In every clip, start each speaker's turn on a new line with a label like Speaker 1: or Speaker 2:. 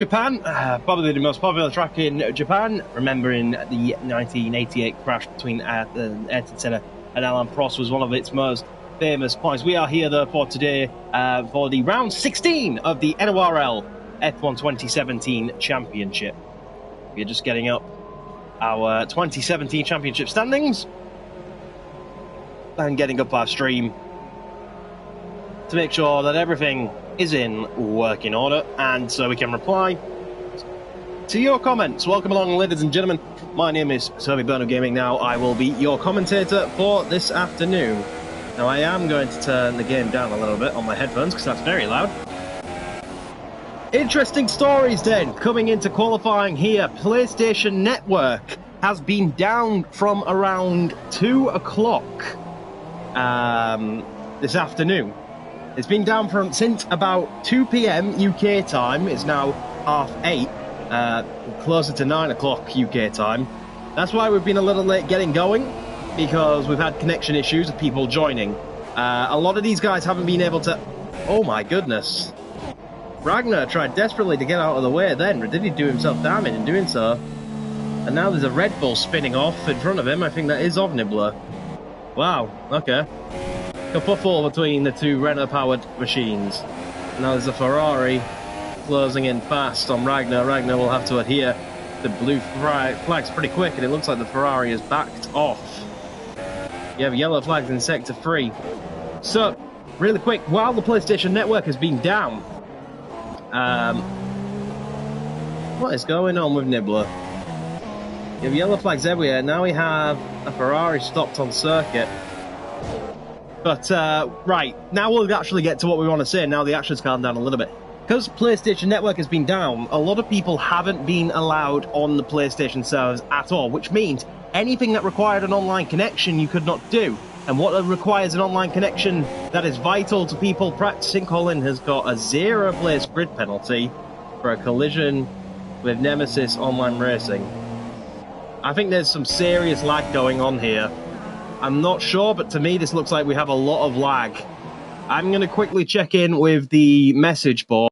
Speaker 1: Japan, probably the most popular track in Japan, remembering the 1988 crash between the Ayrton Senna and Alain Prost was one of its most famous points. We are here, therefore, today for the round 16 of the NORL F1 2017 Championship. We're just getting up our 2017 Championship standings and getting up our stream to make sure that everything is in working order, and so we can reply to your comments. Welcome along, ladies and gentlemen. My name is Toby Byrne of GamingNow. I will be your commentator for this afternoon. Now, I am going to turn the game down a little bit on my headphones because that's very loud. Interesting stories then coming into qualifying here. PlayStation Network has been down from around 2 o'clock this afternoon. It's been down since about 2 p.m. UK time. It's now 8:30, closer to 9 o'clock UK time. That's why we've been a little late getting going, because we've had connection issues with people joining. A lot of these guys haven't been able to... Oh my goodness. Ragnar tried desperately to get out of the way then, but did he do himself damage in doing so? And now there's a Red Bull spinning off in front of him. I think that is of Nibbler. Wow, okay. Kerfuffle between the two Renault-powered machines. Now there's a Ferrari closing in fast on Ragnar. Ragnar will have to adhere to blue flags pretty quick, and it looks like the Ferrari is backed off. You have yellow flags in Sector 3. So, really quick, while the PlayStation Network has been down, what is going on with Nibbler? You have yellow flags everywhere. Now we have a Ferrari stopped on circuit. But, right, now we'll actually get to what we want to say. Now the action's calmed down a little bit. Because PlayStation Network has been down, a lot of people haven't been allowed on the PlayStation servers at all, which means anything that required an online connection you could not do. And what requires an online connection that is vital to people practicing Colin has got a 0-place grid penalty for a collision with Nemesis Online Racing. I think there's some serious lag going on here. I'm not sure, but to me this looks like we have a lot of lag. I'm going to quickly check in with the message board.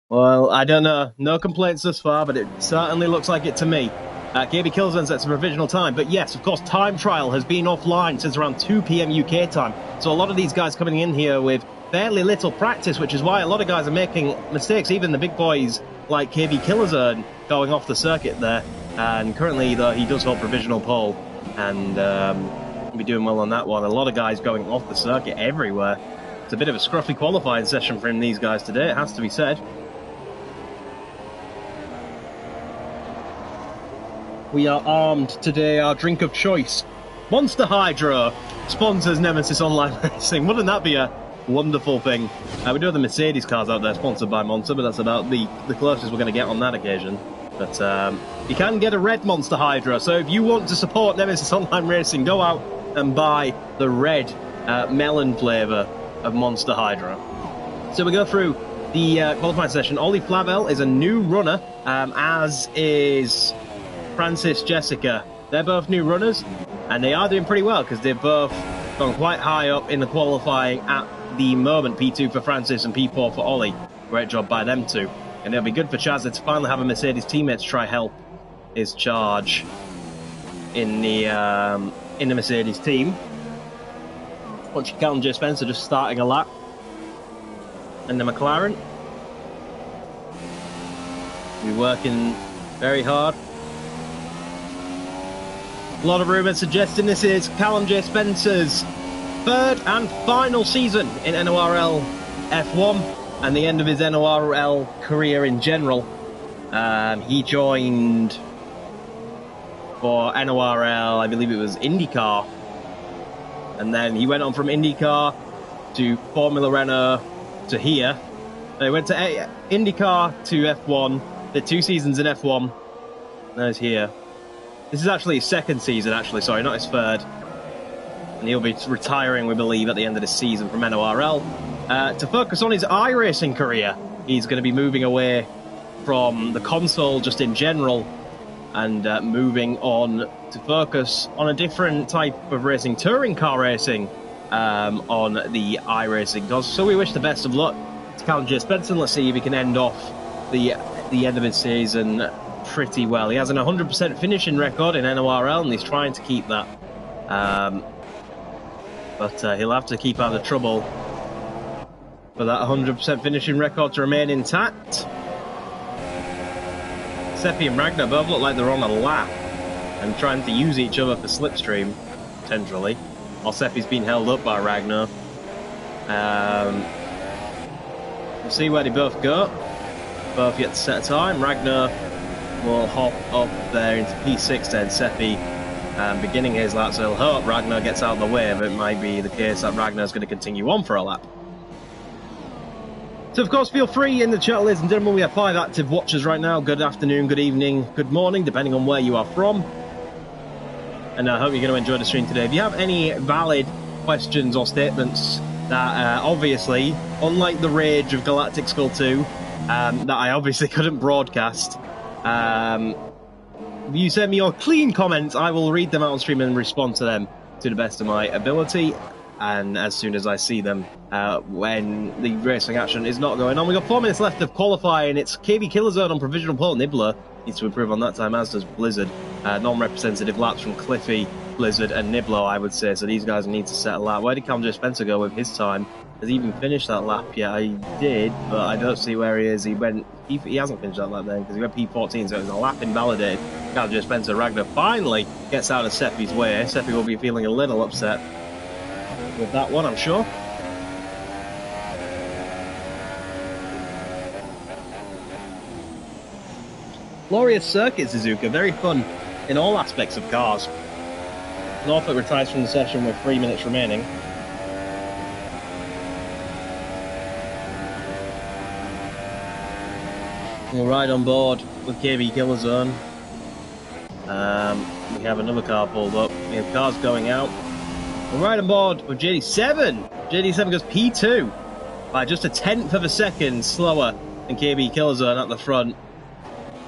Speaker 1: Well, I don't know. No complaints thus far, but it certainly looks like it to me. KB Killzone sets a provisional time, but yes, of course, time trial has been offline since around 2 p.m. UK time. So a lot of these guys coming in here with fairly little practice, which is why a lot of guys are making mistakes, even the big boys like KB Killzone going off the circuit there. And currently, though, he does hold provisional pole, and will be doing well on that one. A lot of guys going off the circuit everywhere. It's a bit of a scruffy qualifying session from these guys today, it has to be said. We are armed today, our drink of choice. Monster Hydro sponsors Nemesis Online Racing. Wouldn't that be a wonderful thing? We do have the Mercedes cars out there sponsored by Monster, but that's about the closest we're going to get on that occasion. But you can get a red Monster Hydro, so if you want to support Nemesis Online Racing, go out and buy the red melon flavour of Monster Hydro. So we go through the qualifying session. Ollie Flavel is a new runner, as is Francis, Jessica. They're both new runners, and they are doing pretty well because they've both gone quite high up in the qualifying at the moment. P2 for Francis and P4 for Ollie. Great job by them two. And it'll be good for Chazza to finally have a Mercedes teammate to try help his charge in the Mercedes team. Once you count J. Spencer just starting a lap, and the McLaren will be working very hard. A lot of rumours suggesting this is Callum J. Spencer's third and final season in NORL F1 and the end of his NORL career in general. He joined for NORL, I believe it was IndyCar, and then he went on from IndyCar to Formula Renault to here. He went to IndyCar to F1, did 2 seasons in F1, now he's here. This is actually his second season, actually, sorry, not his third. And he'll be retiring, we believe, at the end of this season from NORL. To focus on his iRacing career, he's going to be moving away from the console just in general, and moving on to focus on a different type of racing, touring car racing, on the iRacing gods. So we wish the best of luck to Callum J. Spencer. Let's see if he can end off the end of his season pretty well. He has an 100% finishing record in NORL, and he's trying to keep that. But he'll have to keep out of trouble for that 100% finishing record to remain intact. Seppi and Ragnar both look like they're on a lap and trying to use each other for slipstream, potentially. While Seppi's being held up by Ragnar. We'll see where they both go. Both yet to set a time. Ragnar will hop up there into P6 then. Seppi beginning his lap, so he'll hope Ragnar gets out of the way, but it might be the case that Ragnar's going to continue on for a lap. So, of course, feel free in the chat, ladies and gentlemen. We have 5 active watchers right now. Good afternoon, good evening, good morning, depending on where you are from. And I hope you're going to enjoy the stream today. If you have any valid questions or statements that, obviously, unlike the rage of Galactic Skull 2, that I obviously couldn't broadcast, if you send me your clean comments, I will read them out on stream and respond to them to the best of my ability. And as soon as I see them, when the racing action is not going on. We've got 4 minutes left of qualifying. It's KBKillzone on provisional pole. Nibbler needs to improve on that time, as does Blizzard. Non-representative laps from Cliffy, Blizzard, and Nibbler, I would say. So these guys need to set a lap. Where did Cam J. Spencer go with his time? Has he even finished that lap yet? I did, but I don't see where he is. He hasn't finished that lap then, because he went P14, so it was a lap invalidated. Cam J. Spencer, Ragnar finally gets out of Seppi's way. Seppi will be feeling a little upset with that one, I'm sure. Glorious circuit, Suzuka. Very fun in all aspects of cars. Norfolk retires from the session with 3 minutes remaining. We'll ride on board with KBKillzone. We have another car pulled up. We have cars going out. We'll ride on board with JD7. JD7 goes P2 by just a 1/10 of a second slower than KBKillzone at the front.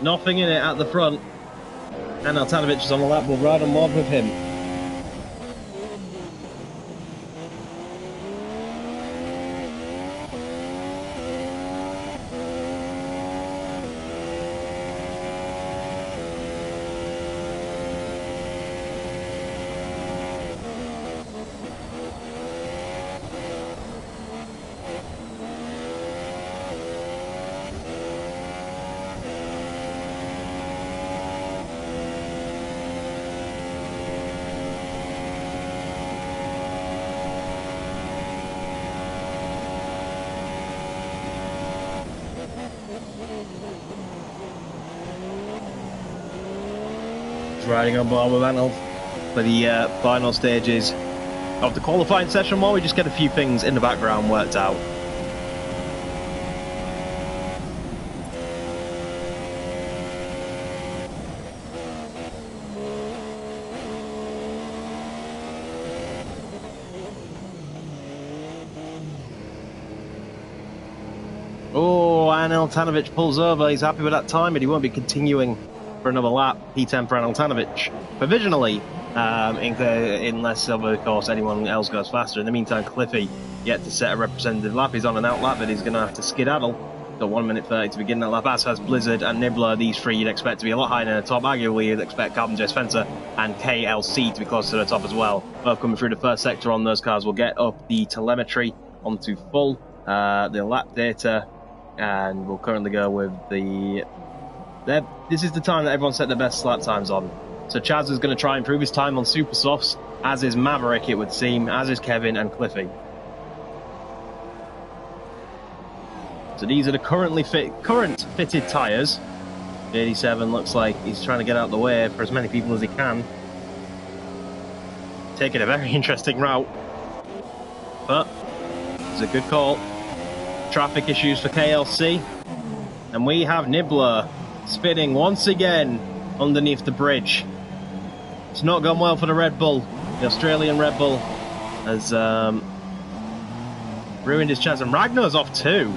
Speaker 1: Nothing in it at the front. And Altanovic is on the lap. We'll ride on board with him. Riding on board with Anil for the final stages of the qualifying session, while we just get a few things in the background worked out. Oh, and Altanovic pulls over. He's happy with that time, but he won't be continuing for another lap. P10 for Altanovic provisionally, unless, of course, anyone else goes faster. In the meantime, Cliffy yet to set a representative lap. He's on an out lap, but he's going to have to skedaddle. Got 1 minute 30 to begin that lap, as has Blizzard and Nibbler. These three you'd expect to be a lot higher in the top. Arguably, you'd expect Cam J. Spencer and KLC to be close to the top as well. Both coming through the first sector on those cars. We'll get up the telemetry onto full, the lap data, and we'll currently go with the... This is the time that everyone set their best lap times on. So Chaz is going to try and improve his time on super softs, as is Maverick, it would seem, as is Kevin and Cliffy. So these are the current fitted tyres. 87 looks like he's trying to get out of the way for as many people as he can. Taking a very interesting route. But it's a good call. Traffic issues for KLC. And we have Nibbler spinning once again underneath the bridge. It's not gone well for the Red Bull. The Australian Red Bull has ruined his chance. And Ragnar's off too.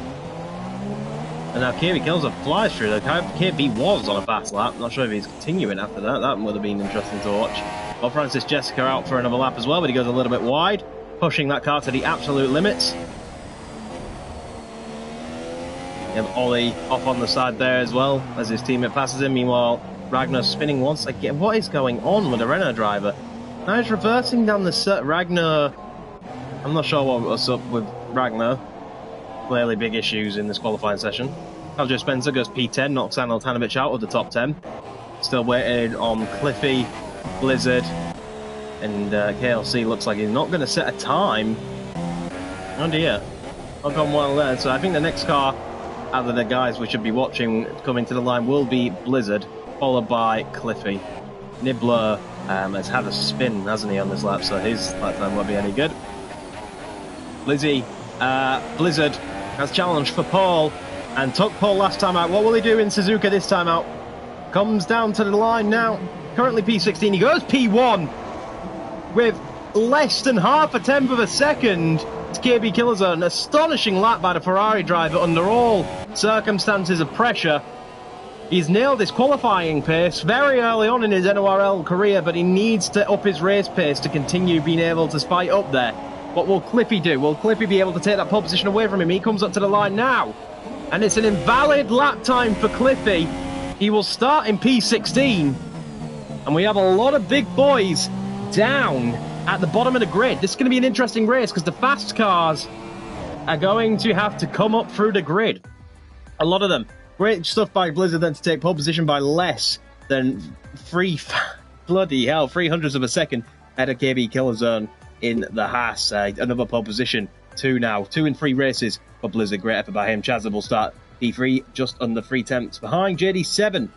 Speaker 1: And now xxkillshotzxx flies through. The KB was on a fast lap. Not sure if he's continuing after that. That would have been interesting to watch. Well, Francis Jessica out for another lap as well, but he goes a little bit wide, pushing that car to the absolute limits. You have Ollie off on the side there as well as his teammate passes him. Meanwhile, Ragnar spinning once again. What is going on with the Renault driver? Now he's reversing down the set. Ragnar, I'm not sure what's up with Ragnar. Clearly big issues in this qualifying session. Aljo Spencer goes P10, knocks Anil Tanovic out of the top 10. Still waiting on Cliffy, Blizzard, and KLC looks like he's not going to set a time. Oh dear. Not gone well there. So I think the next car out of the guys we should be watching coming to the line will be Blizzard, followed by Cliffy. Nibbler has had a spin, hasn't he, on this lap, so his lap time won't be any good. Blizzard has challenged for Paul and took Paul last time out. What will he do in Suzuka this time out? Comes down to the line now. Currently P16, he goes P1 with less than half a tenth of a second. It's xxkillshotzxx, an astonishing lap by the Ferrari driver under all circumstances of pressure. He's nailed his qualifying pace very early on in his NORL career, but he needs to up his race pace to continue being able to spike up there. What will Cliffy do? Will Cliffy be able to take that pole position away from him? He comes up to the line now, and it's an invalid lap time for Cliffy. He will start in P16, and we have a lot of big boys down at the bottom of the grid. This is going to be an interesting race because the fast cars are going to have to come up through the grid. A lot of them. Great stuff by Blizzard then to take pole position by less than bloody hell, 300ths of a second ahead of xxkillshotzxx in the Haas. Another pole position. 2 now. 2 in 3 races for Blizzard. Great effort by him. Chazza will start P3 just under 3 tenths behind. JD7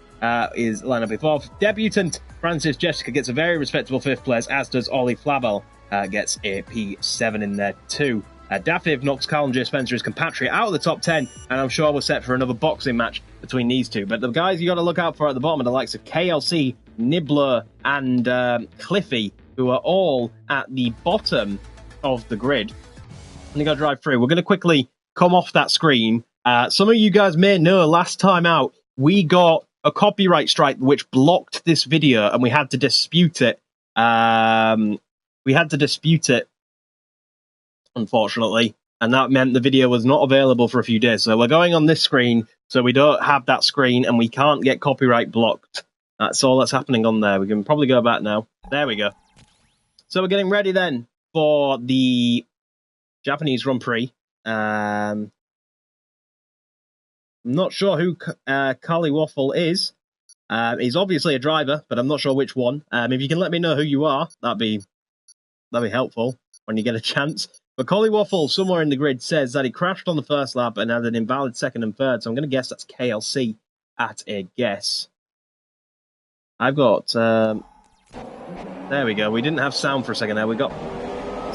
Speaker 1: is lineup before. Debutant Francis Jessica gets a very respectable 5th place, as does Ollie Flavel, gets a P7 in there too. Dafiv knocks Carl J. Spencer, his compatriot, out of the top 10, and I'm sure we're set for another boxing match between these two. But the guys you got to look out for at the bottom are the likes of KLC, Nibbler, and Cliffy, who are all at the bottom of the grid. I'm going to go drive through. We're going to quickly come off that screen. Some of you guys may know last time out, we got a copyright strike which blocked this video, and we had to dispute it. Unfortunately, and that meant the video was not available for a few days. So we're going on this screen, so we don't have that screen, and we can't get copyright blocked. That's all that's happening on there. We can probably go back now. There we go. So we're getting ready then for the Japanese Grand Prix. I'm not sure who Carly Waffle is. He's obviously a driver, but I'm not sure which one. If you can let me know who you are, that'd be helpful when you get a chance. But Collie Waffle, somewhere in the grid, says that he crashed on the first lap and had an invalid 2nd and 3rd, so I'm going to guess that's KLC at a guess. I've got... there we go. We didn't have sound for a second there. We got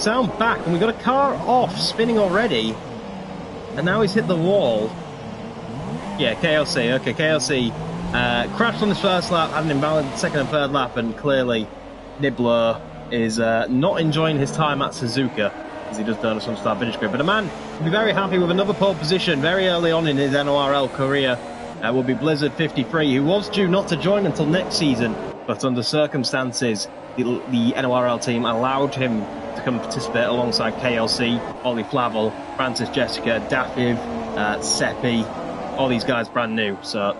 Speaker 1: sound back, and we got a car off, spinning already. And now he's hit the wall. Yeah, KLC. Okay, KLC crashed on his first lap, had an invalid 2nd and 3rd lap, and clearly Nibbler is not enjoying his time at Suzuka, as he does down some start finish grid. But a man will be very happy with another pole position very early on in his NORL career. Will be Blizzard 53, who was due not to join until next season, but under circumstances, the NORL team allowed him to come participate alongside KLC, Ollie Flavel, Francis Jessica, Dafiv, Seppi, all these guys brand new. So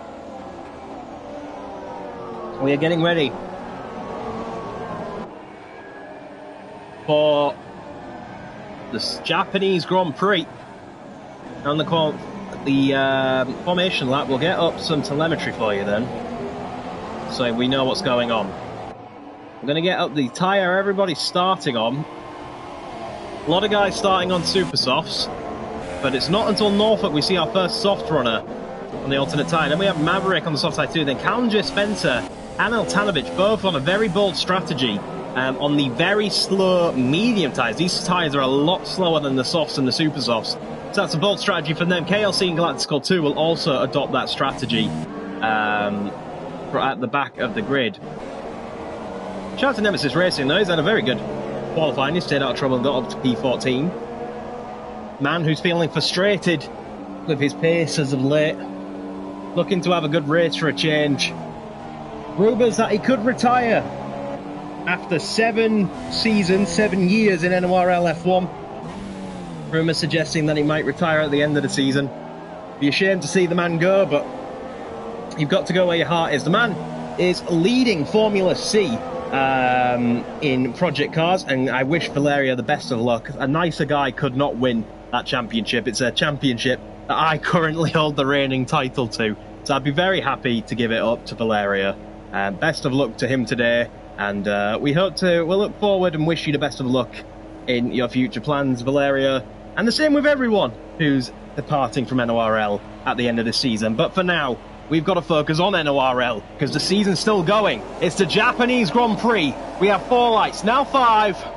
Speaker 1: we are getting ready for the Japanese Grand Prix. On the formation lap, we'll get up some telemetry for you then, so we know what's going on. I'm going to get up the tyre everybody's starting on. A lot of guys starting on super softs, but it's not until Norfolk we see our first soft runner on the alternate tyre. Then we have Maverick on the soft tyre too. Then Kalanje Spencer and Eltanovic both on a very bold strategy on the very slow medium tyres. These tyres are a lot slower than the softs and the super softs, so that's a bold strategy for them. KLC and Galactical 2 will also adopt that strategy at the back of the grid. Shout out to Nemesis Racing though, he's had a very good qualifying. He stayed out of trouble and got up to P14. Man who's feeling frustrated with his pace as of late. Looking to have a good race for a change. Rumours that he could retire after 7 seasons, 7 years in NORL F1. Rumours suggesting that he might retire at the end of the season. Be a shame to see the man go, but you've got to go where your heart is. The man is leading Formula C in Project Cars, and I wish Valeria the best of luck. A nicer guy could not win that championship. It's a championship that I currently hold the reigning title to, so I'd be very happy to give it up to Valeria. Best of luck to him today, and we'll look forward and wish you the best of luck in your future plans, Valeria, and the same with everyone who's departing from NORL at the end of the season. But for now, we've got to focus on NORL, because the season's still going. It's the Japanese Grand Prix. We have 4 lights, now 5.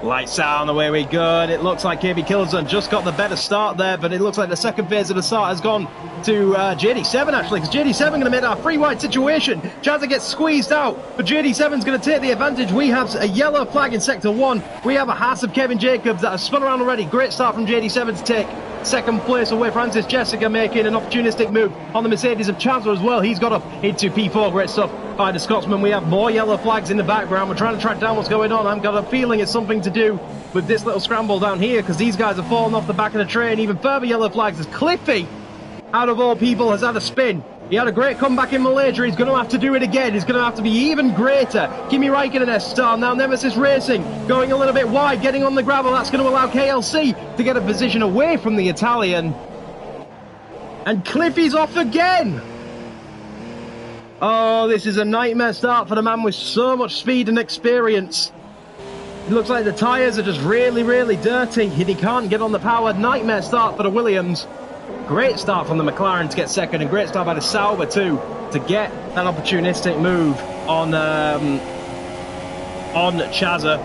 Speaker 1: Lights out, and away we go. And it looks like xxkillshotzxx just got the better start there, but it looks like the second phase of the start has gone to JD7, actually, because JD7 going to make that a free wide situation. Chazza gets squeezed out, but JD7's going to take the advantage. We have a yellow flag in Sector 1. We have a Haas of Kevin Jacobs that has spun around already. Great start from JD7 to take second place away. Francis Jessica making an opportunistic move on the Mercedes of Chazza as well. He's got up into P4. Great stuff by the Scotsman. We have more yellow flags in the background. We're trying to track down what's going on. I've got a feeling it's something to do with this little scramble down here, because these guys have fallen off the back of the train. Even further yellow flags as Cliffy, out of all people, has had a spin. He had a great comeback in Malaysia. He's going to have to do it again. He's going to have to be even greater. Kimi Räikkönen has star now. Nemesis Racing going a little bit wide, getting on the gravel. That's going to allow KLC to get a position away from the Italian. And Cliffy's off again. Oh, this is a nightmare start for the man with so much speed and experience. It looks like the tyres are just really, really dirty, and he can't get on the power. Nightmare start for the Williams. Great start from the McLaren to get second, and great start by the Sauber too to get that opportunistic move on Chazza.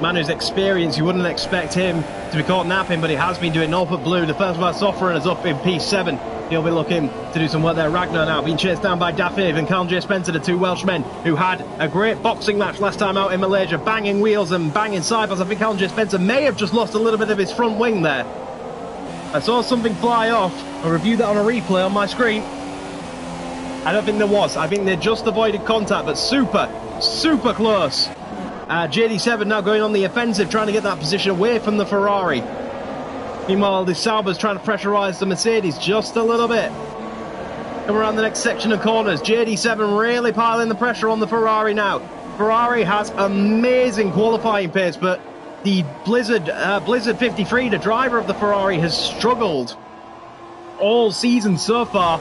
Speaker 1: Man who's experienced, you wouldn't expect him to be caught napping, but he has been doing Norfolk Blue. The first of our soft runners up in P7. He'll be looking to do some work there. Ragnar now being chased down by Dafiv and Carl J. Spencer, the 2 Welshmen who had a great boxing match last time out in Malaysia, banging wheels and banging sidebars. I think Carl J. Spencer may have just lost a little bit of his front wing there. I saw something fly off. I'll review that on a replay on my screen. I don't think there was. I think they just avoided contact, but super, super close. JD7 now going on the offensive, trying to get that position away from the Ferrari. Meanwhile, the Sauber's trying to pressurise the Mercedes just a little bit. Come around the next section of corners. JD7 really piling the pressure on the Ferrari now. Ferrari has amazing qualifying pace, but the Blizzard 53, the driver of the Ferrari, has struggled all season so far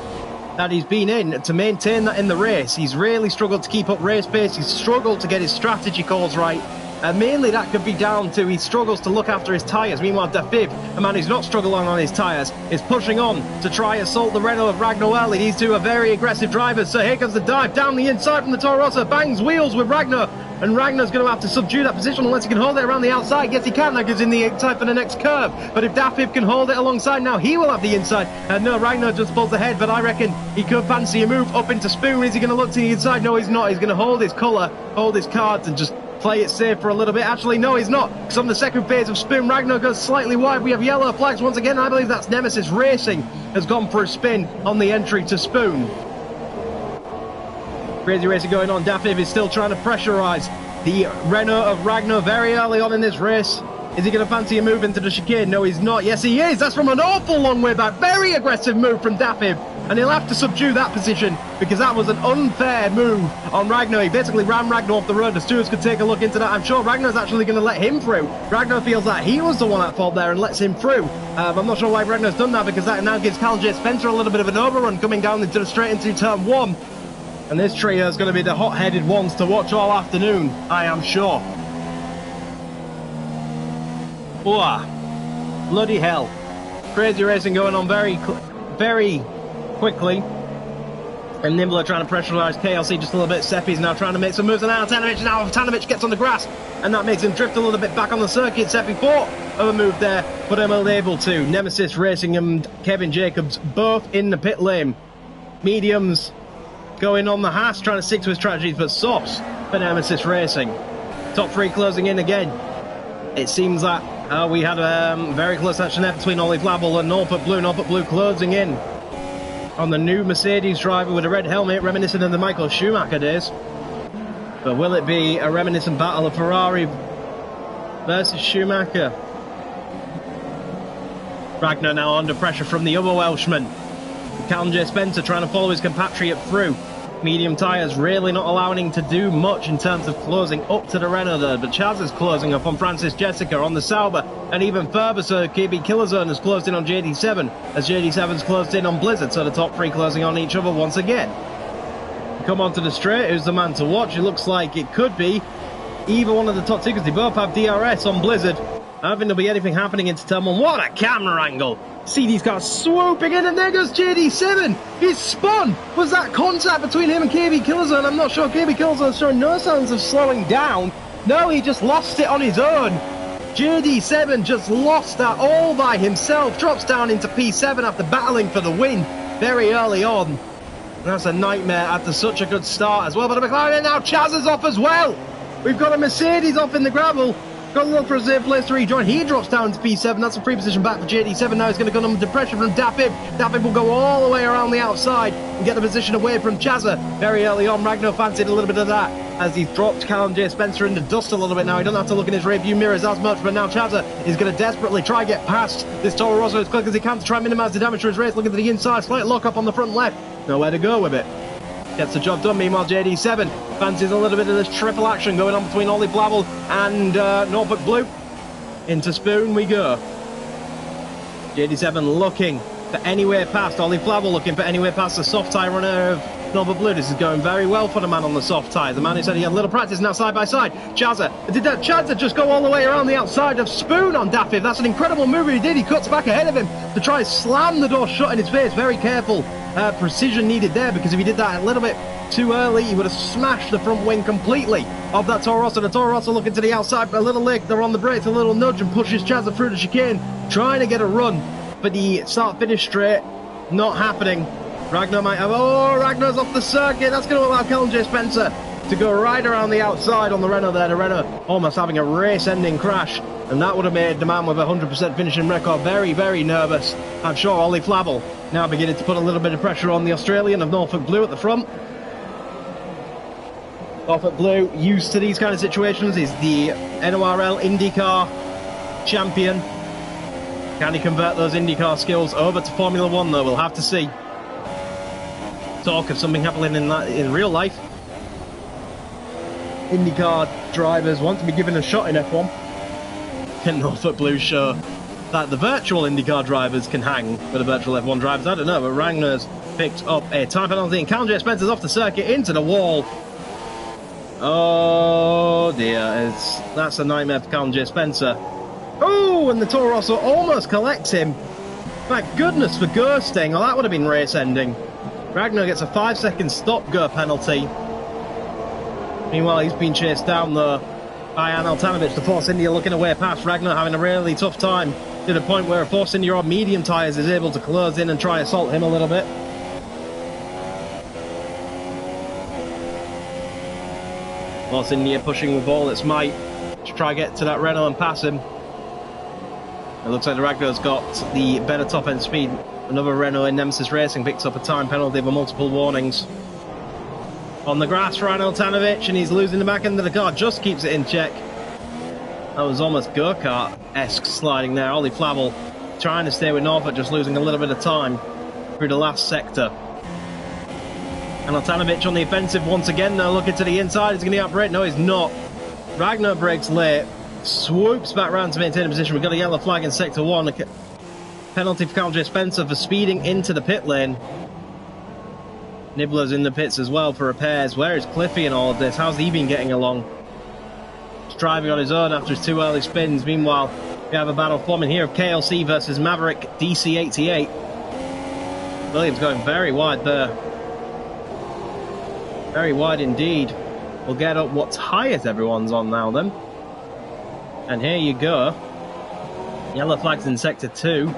Speaker 1: that he's been in to maintain that in the race. He's really struggled to keep up race pace. He's struggled to get his strategy calls right. And mainly that could be down to he struggles to look after his tyres. Meanwhile, Dafiv, a man who's not struggling on his tyres, is pushing on to try assault the Renault of Ragnar. These two are very aggressive drivers. So here comes the dive down the inside from the Toro Rosso. Bangs wheels with Ragnar. And Ragnar's going to have to subdue that position unless he can hold it around the outside. Yes, he can. That gives him the inside for the next curve. But if Dafiv can hold it alongside now, he will have the inside. No, Ragnar just pulls ahead, but I reckon he could fancy a move up into Spoon. Is he going to look to the inside? No, he's not. He's going to hold his colour, hold his cards, and just play it safe for a little bit. Actually, no, he's not. Because on the second phase of Spoon, Ragnar goes slightly wide. We have yellow flags once again. I believe that's Nemesis Racing has gone for a spin on the entry to Spoon. Crazy racing going on. Dafiv is still trying to pressurise the Renault of Ragnar very early on in this race. Is he going to fancy a move into the chicane? No, he's not. Yes, he is. That's from an awful long way back. Very aggressive move from Dafiv. And he'll have to subdue that position because that was an unfair move on Ragnar. He basically ran Ragnar off the road. The stewards could take a look into that. I'm sure Ragnar's actually going to let him through. Ragnar feels that he was the one at fault there and lets him through. I'm not sure why Ragnar's done that, because that now gives Carl J. Spencer a little bit of an overrun coming down into straight into turn 1. And this trio is going to be the hot-headed ones to watch all afternoon, I am sure. Whoa. Bloody hell. Crazy racing going on very quickly. And Nimbler trying to pressurise KLC just a little bit. Seppi's now trying to make some moves. And now Tanovich gets on the grass. And that makes him drift a little bit back on the circuit. Seppi thought of a move there, but unable to. Nemesis Racing and Kevin Jacobs both in the pit lane. Mediums going on the Haas, trying to stick to his strategies, but softs for Nemesis Racing. Top 3 closing in again. It seems that We had a very close action there between Ollie Flabble and Norfolk Blue. Norfolk Blue closing in on the new Mercedes driver with a red helmet, reminiscent of the Michael Schumacher days. But will it be a reminiscent battle of Ferrari versus Schumacher? Ragnar now under pressure from the other Welshman. Callum J. Spencer trying to follow his compatriot through. Medium tyres really not allowing him to do much in terms of closing up to the Renault there. But Chaz is closing up on Francis Jessica on the Sauber. And even further, so KB Killerzone has closed in on JD7. As JD7's closed in on Blizzard. So the top three closing on each other once again. Come onto the straight. Who's the man to watch? It looks like it could be either one of the top two, because they both have DRS on Blizzard. I don't think there'll be anything happening into turn one. What a camera angle! See these guys swooping in, and there goes JD7. He's spun. Was that contact between him and KB Killerzone? I'm not sure. KB Killerzone showing no signs of slowing down. No, he just lost it on his own. JD7 just lost that all by himself. Drops down into P7 after battling for the win very early on. That's a nightmare after such a good start as well. But a McLaren now, Chaz is off as well. We've got a Mercedes off in the gravel. Got to look for a safe place to rejoin. He drops down to P7. That's a free position back for JD7. Now he's going to go under pressure from Dafib. Dafib will go all the way around the outside and get the position away from Chazza. Very early on, Ragnar fancied a little bit of that as he's dropped Callum J. Spencer in the dust a little bit now. He doesn't have to look in his rearview mirrors as much, but now Chazza is going to desperately try and get past this Toro Rosso as quick as he can to try and minimise the damage to his race. Looking to the inside, slight lock up on the front left. Nowhere to go with it. Gets the job done. Meanwhile, JD7 fancies a little bit of this triple action going on between Ollie Blabble and Norfolk Blue. Into Spoon we go. JD7 looking for anywhere past. Ollie Flabble looking for anywhere past the soft tyre runner of Norfolk Blue. This is going very well for the man on the soft tyre. The man who said he had a little practice now side by side. Chazza. Did that Chazza just go all the way around the outside of Spoon on Dafib? That's an incredible move he did. He cuts back ahead of him to try and slam the door shut in his face. Very careful. Precision needed there, because if he did that a little bit too early, he would have smashed the front wing completely of that Toro Rosso. The Toro Rosso looking to the outside, but a little lick, they're on the brakes, a little nudge, and pushes Chazza through the chicane, trying to get a run, but the start-finish straight, not happening. Ragnar might have, oh, Ragnar's off the circuit. That's going to allow Callum J. Spencer to go right around the outside on the Renault there. The Renault almost having a race-ending crash, and that would have made the man with a 100% finishing record very, very nervous. I'm sure Ollie Flabble now beginning to put a little bit of pressure on the Australian of Norfolk Blue at the front. Norfolk Blue, used to these kind of situations, is the NORL IndyCar champion. Can he convert those IndyCar skills over to Formula One, though? We'll have to see. Talk of something happening in real life. IndyCar drivers want to be given a shot in F1. Can Norfolk Blue show that the virtual IndyCar drivers can hang with the virtual F1 drivers? I don't know, but Ragnar's picked up a time penalty, and Callum J. Spencer's off the circuit into the wall. Oh dear, that's a nightmare for Callum J. Spencer. Oh, and the Toro Rosso almost collects him. Thank goodness for ghosting. Oh, that would have been race ending. Ragnar gets a 5-second stop-go penalty. Meanwhile, he's been chased down though by Anel Tanovic, the Force India, looking away past. Ragnar having a really tough time to the point where a Force India on medium tyres is able to close in and try and assault him a little bit. Force India pushing with all its might to try and get to that Renault and pass him. It looks like the Ragnar's got the better top end speed. Another Renault in Nemesis Racing picks up a time penalty for multiple warnings. On the grass for Anel Tanovic, and he's losing the back end of the car, just keeps it in check. That was almost go-kart-esque sliding there. Ollie Flabble trying to stay with Norfolk, just losing a little bit of time through the last sector. Anel Tanovic on the offensive once again, now looking to the inside. He's going to outbrake. No, he's not. Ragnar breaks late, swoops back round to maintain a position. We've got a yellow flag in Sector 1. A penalty for Callum J. Spencer for speeding into the pit lane. Nibbler's in the pits as well for repairs. Where is Cliffy in all of this? How's he been getting along? He's driving on his own after his 2 early spins. Meanwhile, we have a battle forming here of KLC versus Maverick DC88. Williams going very wide there. Very wide indeed. We'll get up what tyres everyone's on now then. And here you go. Yellow flags in Sector 2.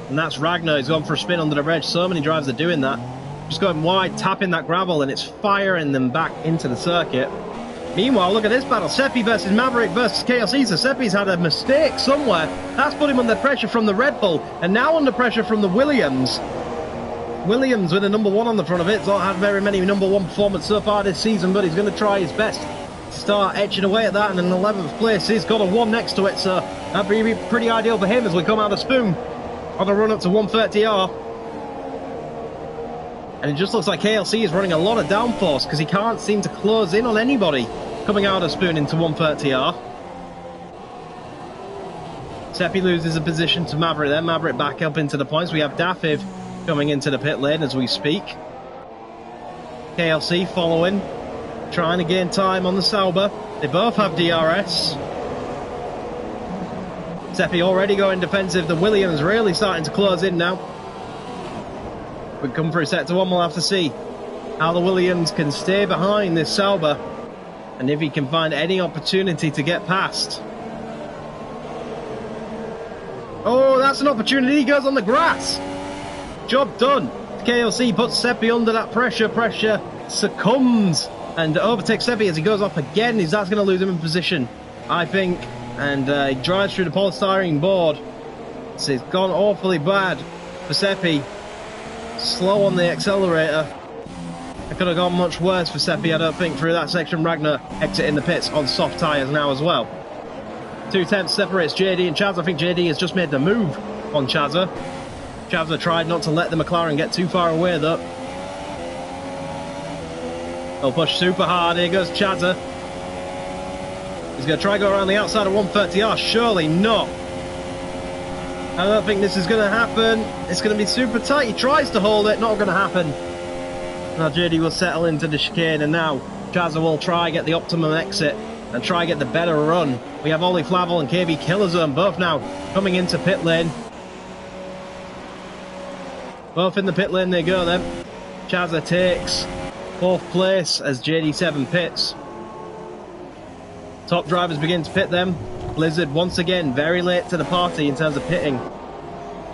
Speaker 1: And that's Ragnar. He's gone for a spin under the reg. So many drivers are doing that. Just going wide, tapping that gravel, and it's firing them back into the circuit. Meanwhile, look at this battle. Seppi versus Maverick versus KLC. So Seppi's had a mistake somewhere. That's put him under pressure from the Red Bull. And now under pressure from the Williams. Williams with a number 1 on the front of it. He's not had very many number 1 performances so far this season, but he's going to try his best to start etching away at that. And in 11th place, he's got a 1 next to it. So that'd be pretty ideal for him as we come out of Spoon on the run up to 130R. And it just looks like KLC is running a lot of downforce because he can't seem to close in on anybody coming out of Spoon into 130R. Seppi loses a position to Maverick then. Maverick back up into the points. We have Dafiv coming into the pit lane as we speak. KLC following, trying to gain time on the Sauber. They both have DRS. Seppi already going defensive. The Williams really starting to close in now. We come through sector 1, we'll have to see how the Williams can stay behind this Sauber and if he can find any opportunity to get past. Oh, that's an opportunity. He goes on the grass. Job done. KLC puts Seppi under that pressure. Pressure succumbs and overtakes Seppi as he goes off again. That's going to lose him in position, I think. And he drives through the polystyrene board. So it's gone awfully bad for Seppi. Slow on the accelerator. It could have gone much worse for Seppi, I don't think, through that section. Ragnar exiting the pits on soft tyres now as well. 2/10 separates JD and Chaz. I think JD has just made the move on Chazza. Chazza tried not to let the McLaren get too far away though. They'll push super hard. Here goes Chazza. He's going to try to go around the outside of 130R. Surely not. I don't think this is going to happen. It's going to be super tight. He tries to hold it. Not going to happen. Now JD will settle into the chicane, and now Chazza will try get the optimum exit and try get the better run. We have Ollie Flavel and KB Killerzone both now coming into pit lane. Both in the pit lane they go then. Chazza takes 4th place as JD7 pits. Top drivers begin to pit them. Blizzard once again very late to the party in terms of pitting.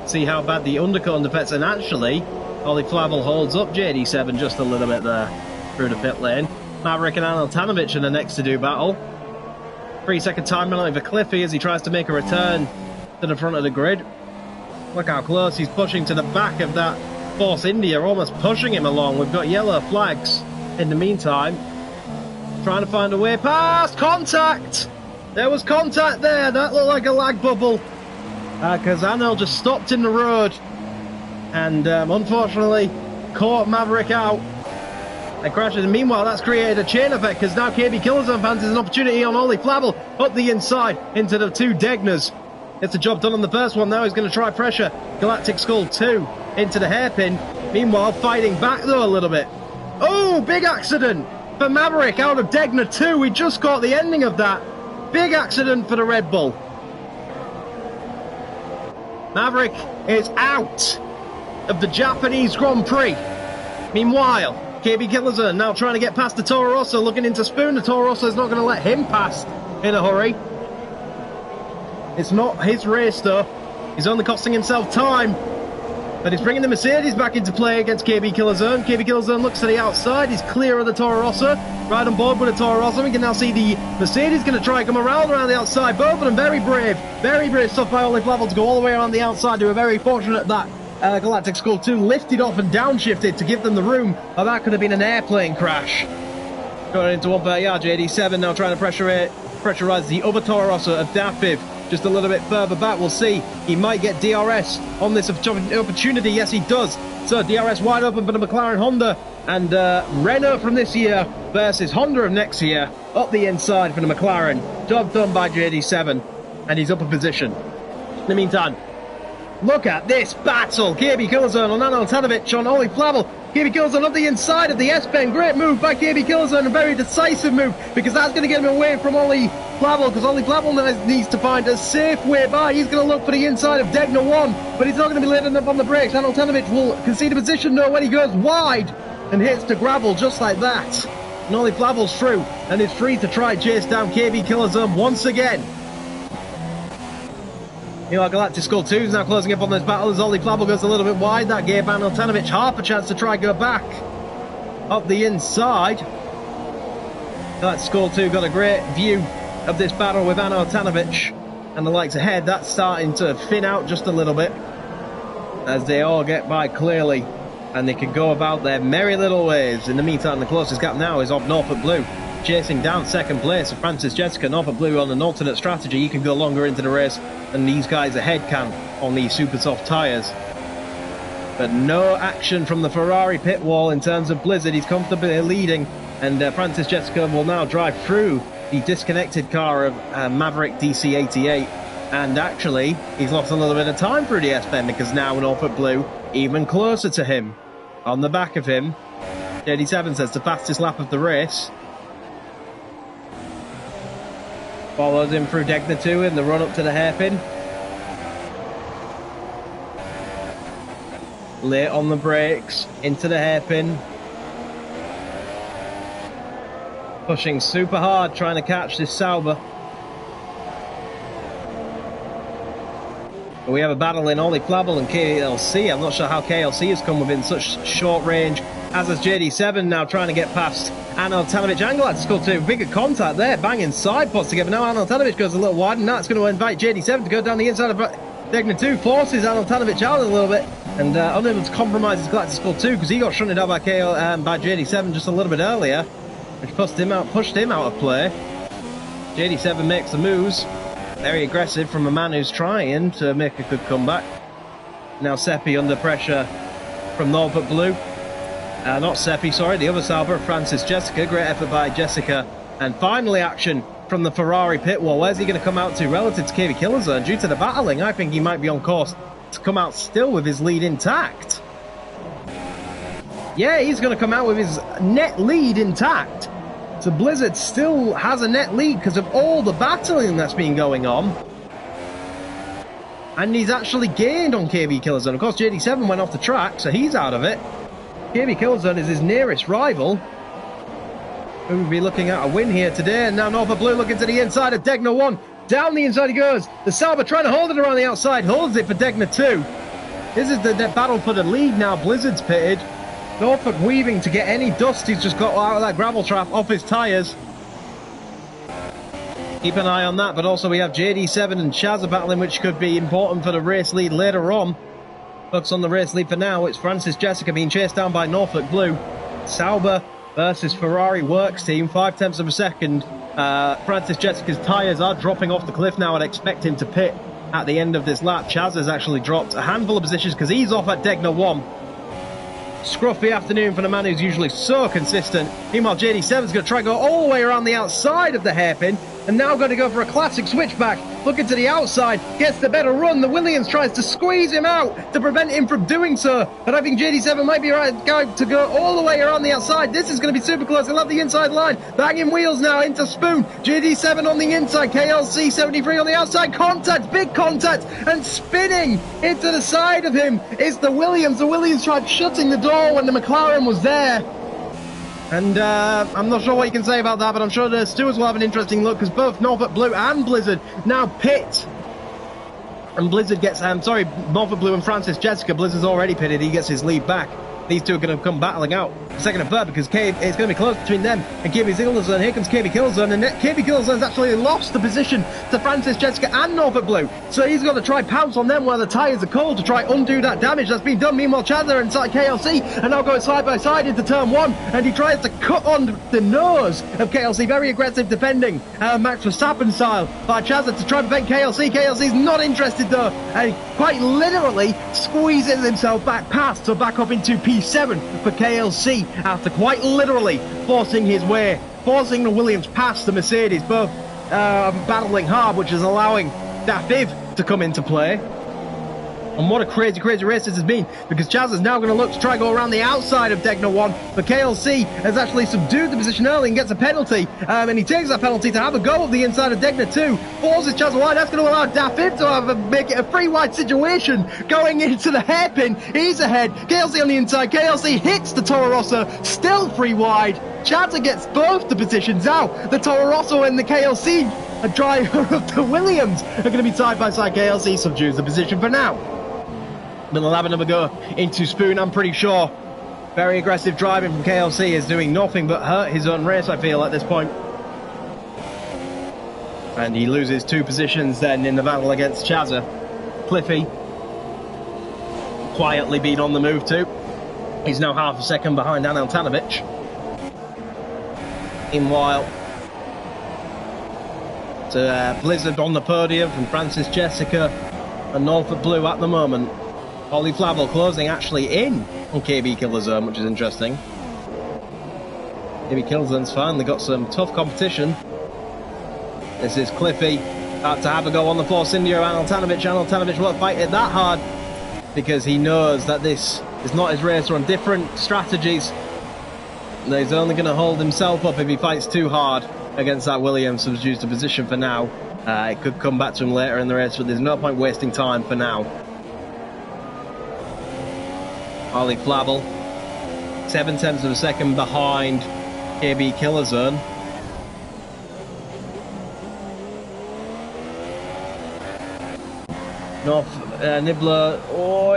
Speaker 1: See how bad the undercut underpits, and actually Ollie Flavel holds up JD7 just a little bit there through the pit lane. Maverick and Anil Tanovic are the next to do battle. 3-second time penalty for Cliffy as he tries to make a return to the front of the grid. Look how close he's pushing to the back of that Force India, almost pushing him along. We've got yellow flags in the meantime. Trying to find a way past. Contact! There was contact there. That looked like a lag bubble. Because Anil just stopped in the road and unfortunately caught Maverick out and crashes. And meanwhile, that's created a chain effect because now KB Killerzone fans is an opportunity on Ollie Flavel up the inside into the 2 Degners. Gets the job done on the first one. Now he's going to try pressure Galactic Skull 2 into the hairpin. Meanwhile, fighting back though a little bit. Oh, big accident for Maverick out of Degner 2. We just caught the ending of that. Big accident for the Red Bull. Maverick is out of the Japanese Grand Prix. Meanwhile, KB Killerzone now trying to get past the Toro Rosso, looking into Spoon. The Toro Rosso is not going to let him pass in a hurry. It's not his race though. He's only costing himself time. But he's bringing the Mercedes back into play against KB Killerzone. KB Killerzone looks to the outside. He's clear of the Toro Rosso. Right on board with the Toro Rosso. We can now see the Mercedes going to try and come around the outside. Both of them very brave. Very brave stuff by Ollie Flavel to go all the way around the outside. They were very fortunate that Galactic Skull 2 lifted off and downshifted to give them the room. Or that could have been an airplane crash. Going into 130R, JD7 now trying to pressurize the other Toro Rosso of Dafiv. Just a little bit further back, we'll see. He might get DRS on this opportunity. Yes, he does. So DRS wide open for the McLaren Honda. And Renault from this year versus Honda of next year. Up the inside for the McLaren. Job done by JD7. And he's up a position. In the meantime, look at this battle. KB Killerzone on Anil Tanovic on Ollie Flavel. KB Killerzone up the inside of the S-Pen. Great move by KB Killerzone. A very decisive move because that's going to get him away from Ollie Flavel, because Ollie Flavel needs to find a safe way by. He's going to look for the inside of Degner 1, but he's not going to be late enough on the brakes. Anil Tanovic will concede a position though when he goes wide and hits the gravel just like that. And Ollie Flavel's through and is free to try chase down KB Killerzone once again. Meanwhile, Galactic Skull 2 is now closing up on this battle as Ollie Flavel goes a little bit wide. That gave Anil Tanovic half a chance to try go back up the inside. That's Skull 2 got a great view of this battle with Anno Tanovic and the likes ahead. That's starting to thin out just a little bit as they all get by clearly and they can go about their merry little ways. In the meantime, the closest gap now is of Norfolk Blue, chasing down second place of Francis Jessica. Norfolk Blue on an alternate strategy. He can go longer into the race than these guys ahead can on these super soft tyres. But no action from the Ferrari pit wall in terms of Blizzard. He's comfortably leading, and Francis Jessica will now drive through the disconnected car of Maverick DC88. And actually, he's lost a little bit of time through the S-bend because now Norfolk Blue even closer to him. On the back of him, JD7 says the fastest lap of the race. Follows him through Degna 2 in the run up to the hairpin. Late on the brakes, into the hairpin. Pushing super hard, trying to catch this Sauber. We have a battle in Ollie Flavel and KLC. I'm not sure how KLC has come within such short range, as is JD7 now trying to get past Anil Tanovic. Angle at Skull 2, bigger contact there, banging side pods together. Now Anil Tanovic goes a little wide, and that's going to invite JD7 to go down the inside of Degna 2, forces Anil Tanovic out a little bit, and unable to compromise his Galactic Skull 2 because he got shunted out by JD7 just a little bit earlier, which pushed him out of play. JD7 makes the moves. Very aggressive from a man who's trying to make a good comeback. Now Seppi under pressure from Norfolk Blue. Not Seppi, sorry, the other Sauber, Francis Jessica. Great effort by Jessica. And finally action from the Ferrari pit wall. Where's he going to come out to relative to KV Killer Zone? Due to the battling, I think he might be on course to come out still with his lead intact. Yeah, he's going to come out with his net lead intact. So Blizzard still has a net lead because of all the battling that's been going on. And he's actually gained on KV Killer Zone. Of course, JD7 went off the track, so he's out of it. KV Killer Zone is his nearest rival. We'll be looking at a win here today. And now Norfolk Blue looking to the inside of Degna 1. Down the inside he goes. The Sauber trying to hold it around the outside. Holds it for Degna 2. This is the battle for the lead now. Blizzard's pitted. Norfolk weaving to get any dust he's just got out of that gravel trap off his tyres. Keep an eye on that, but also we have JD7 and Shazza battling, which could be important for the race lead later on. Focus on the race lead for now. It's Francis Jessica being chased down by Norfolk Blue. Sauber versus Ferrari Works team, 0.5 of a second. Francis Jessica's tyres are dropping off the cliff now. I'd expect him to pit at the end of this lap. Chaz has actually dropped a handful of positions because he's off at Degna 1. Scruffy afternoon for the man who's usually so consistent. Meanwhile, JD7's going to try to go all the way around the outside of the hairpin, and now going to go for a classic switchback. Looking to the outside, gets the better run. The Williams tries to squeeze him out to prevent him from doing so. But I think JD7 might be the right guy to go all the way around the outside. This is going to be super close. He'll have the inside line. Banging wheels now into Spoon. JD7 on the inside. KLC 73 on the outside. Contact, big contact, and spinning into the side of him is the Williams. The Williams tried shutting the door when the McLaren was there. And I'm not sure what you can say about that, but I'm sure the stewards will have an interesting look because both Norfolk Blue and Blizzard now pit. And Blizzard gets, Norfolk Blue and Francis Jessica. Blizzard's already pitted, he gets his lead back. These two are going to come battling out second and third because it's going to be close between them and KV Killer Zone. Here comes KV Killer Zone, and KV Killer Zone's actually lost the position to Francis Jessica and Norfolk Blue. So he's got to try pounce on them while the tyres are cold to try undo that damage that's been done. Meanwhile, Chandler inside KLC are now going side by side into turn one, and he tries to cut on the nose of KLC. Very aggressive defending, Max Verstappen style by Chazza to try and prevent KLC. KLC's not interested though, and quite literally squeezes himself back past, so back up into P7 for KLC after quite literally forcing his way, forcing the Williams past the Mercedes, both battling hard, which is allowing Dafiv to come into play. And what a crazy, crazy race this has been, because Chaz is now going to look to try to go around the outside of Degna 1, but KLC has actually subdued the position early and gets a penalty, and he takes that penalty to have a go of the inside of Degna 2, forces Chaz wide. That's going to allow Dafiv to make it a free wide situation going into the hairpin. He's ahead, KLC on the inside, KLC hits the Toro Rosso, still free wide. Chaz gets both the positions out. The Toro Rosso and the KLC driver of the Williams are going to be side by side. KLC subdues the position for now. We'll have another go into Spoon, I'm pretty sure. Very aggressive driving from KLC is doing nothing but hurt his own race, I feel, at this point. And he loses 2 positions then in the battle against Chazza. Cliffy quietly been on the move too. He's now half a second behind Anel Tanovic. Meanwhile, to Blizzard on the podium from Francis Jessica and Norfolk Blue at the moment. Ollie Flavel closing actually in on KB Killzone, which is interesting. KB Killzone's finally got some tough competition. This is Cliffy about to have a go on the force India. Anel Tanovic won't fight it that hard because he knows that this is not his race. They're on different strategies. And he's only going to hold himself up if he fights too hard against that Williams, who's used a position for now. It could come back to him later in the race, but there's no point wasting time for now. Ollie Flavel, 0.7 of a second behind KB Killzone. Nibbler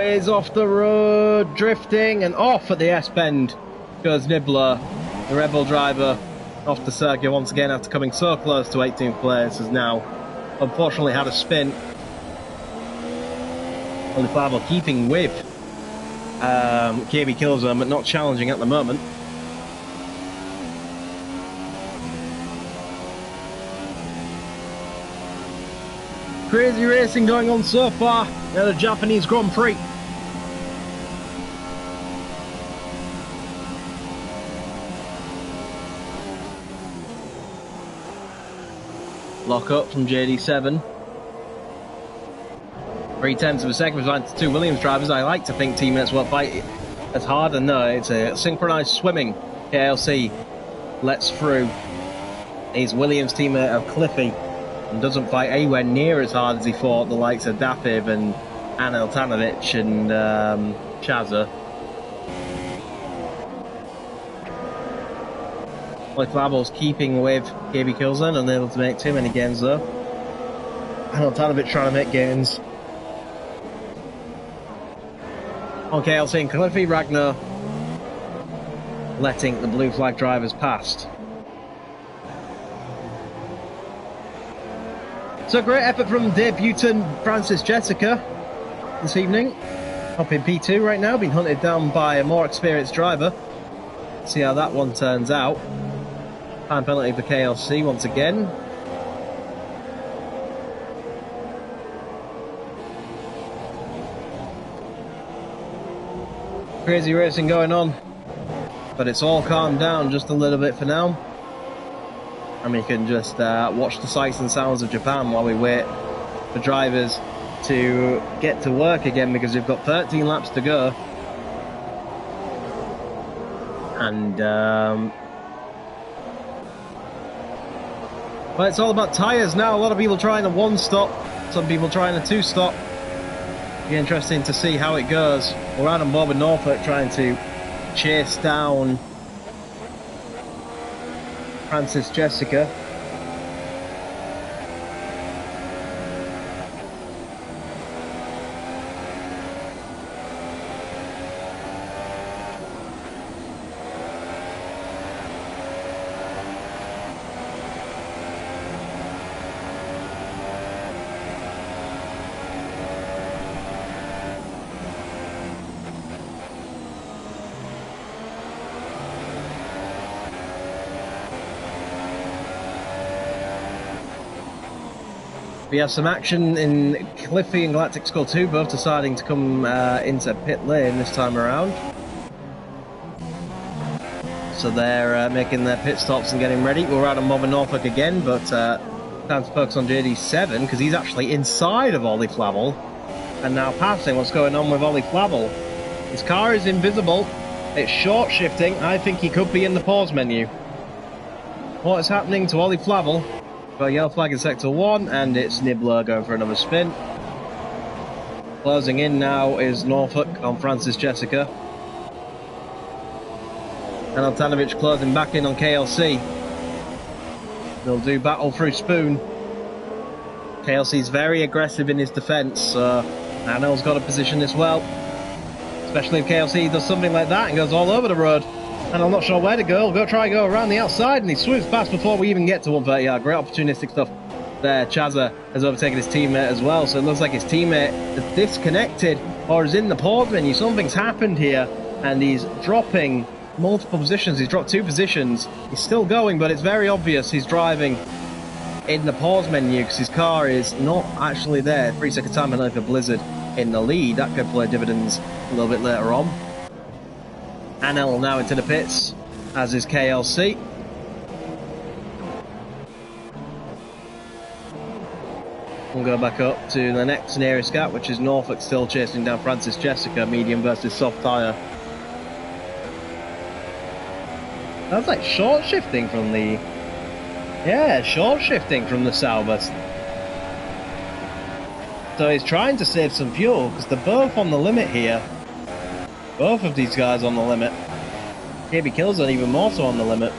Speaker 1: is off the road, drifting, and off at the S-bend goes Nibbler, the Rebel driver, off the circuit once again after coming so close to 18th place. Has now unfortunately had a spin. Ollie Flavel keeping with KB Killzone, but not challenging at the moment. Crazy racing going on so far at the Japanese Grand Prix. Lock up from JD7. 0.3 of a second behind the 2 Williams drivers. I like to think teammates won't fight as hard, and no, it's a synchronized swimming. KLC lets through his Williams teammate of Cliffy and doesn't fight anywhere near as hard as he fought the likes of Dafib and Anel Tanovic and Chazza. Ollie Flavel's keeping with KB Killzone, unable to make too many gains though. Anel Tanovic trying to make gains. On KLC and Cliffy, Ragnar letting the blue flag drivers past. So great effort from debutant Francis Jessica this evening. Up in P2 right now, being hunted down by a more experienced driver. See how that one turns out. Time penalty for KLC once again. Crazy racing going on, but it's all calmed down just a little bit for now. And we can just watch the sights and sounds of Japan while we wait for drivers to get to work again, because we've got 13 laps to go. And well, it's all about tyres now. A lot of people trying a 1-stop, some people trying a 2-stop. Be interesting to see how it goes. We're out on board with Norfolk trying to chase down Francis Jessica. We have some action in Cliffy and Galactic Skull 2, both deciding to come into pit lane this time around. So they're making their pit stops and getting ready. We're out on Mob and Norfolk again, but time to focus on JD7, because he's actually inside of Ollie Flavel and now passing. What's going on with Ollie Flavel? His car is invisible. It's short shifting. I think he could be in the pause menu. What is happening to Ollie Flavel? Got a yellow flag in Sector 1, and it's Nibbler going for another spin. Closing in now is Norfolk on Francis Jessica. And Altanovic closing back in on KLC. They'll do battle through Spoon. KLC's very aggressive in his defence, so Anel's got a position as well. Especially if KLC does something like that and goes all over the road. And I'm not sure where to go. Go around the outside, and he swims past before we even get to 130. Yeah, great opportunistic stuff there. Chazza has overtaken his teammate as well, so it looks like his teammate is disconnected or is in the pause menu. Something's happened here, and he's dropping multiple positions. He's dropped 2 positions. He's still going, but it's very obvious he's driving in the pause menu because his car is not actually there. 3-second time penalty for Blizzard in the lead. That could play dividends a little bit later on. Anel now into the pits, as is KLC. We'll go back up to the next nearest gap, which is Norfolk, still chasing down Francis Jessica, medium versus soft tyre. That's like short shifting from the... Yeah, short shifting from the Sauber. So he's trying to save some fuel, because they're both on the limit here. Both of these guys on the limit. KB Killzone even more so on the limit.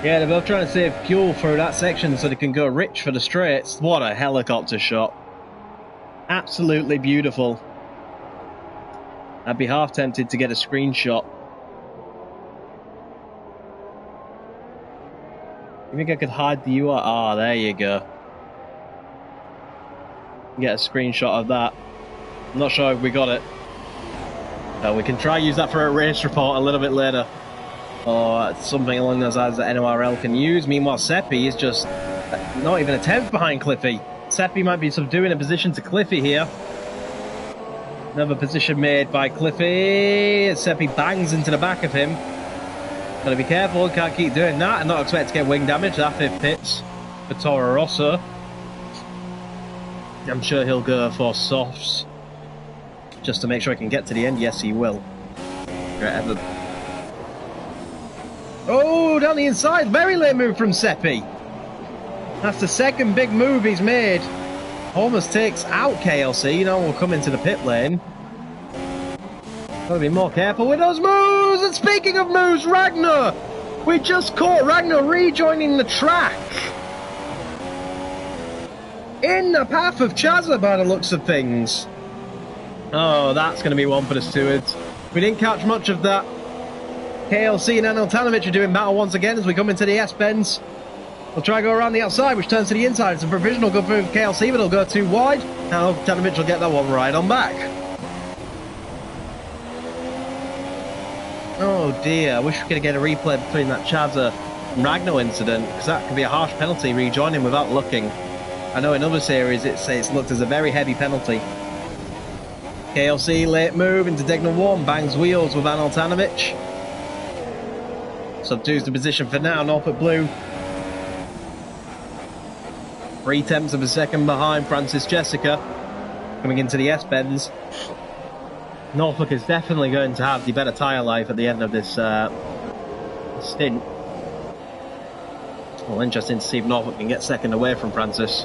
Speaker 1: Yeah, they're both trying to save fuel through that section so they can go rich for the straights. What a helicopter shot. Absolutely beautiful. I'd be half tempted to get a screenshot. You think I could hide the URL? Ah, there you go. Get a screenshot of that. I'm not sure if we got it. We can try use that for a race report a little bit later. Or something along those lines that NORL can use. Meanwhile, Seppi is just not even a tenth behind Cliffy. Seppi might be subduing a position to Cliffy here. Another position made by Cliffy. Seppi bangs into the back of him. Gotta be careful, can't keep doing that and not expect to get wing damage. That 5th pits for Toro Rosso. I'm sure he'll go for softs just to make sure he can get to the end. Yes, he will. Oh, down the inside. Very late move from Seppi. That's the second big move he's made. Almost takes out KLC. You know, we'll come into the pit lane. Gotta be more careful with those moves. And speaking of moves, Ragnar. We just caught Ragnar rejoining the track. In the path of Chazza by the looks of things. Oh, that's going to be one for the stewards. We didn't catch much of that. KLC and Anil Tanovic are doing battle once again as we come into the S-bends. We'll try to go around the outside, which turns to the inside. It's a provisional good for KLC, but it'll go too wide. Now Tanovic will get that one right on back. Oh dear, I wish we could get a replay between that Chazza and Ragnar incident, because that could be a harsh penalty, rejoining without looking. I know in other series it's looked as a very heavy penalty. KLC late move into Dignal 1, bangs wheels with Anil Tanovic. Subdues the position for now, Norfolk Blue. 3/10 of a second behind Francis Jessica. Coming into the S-bends. Norfolk is definitely going to have the better tyre life at the end of this stint. Well, interesting to see if Norfolk can get second away from Francis.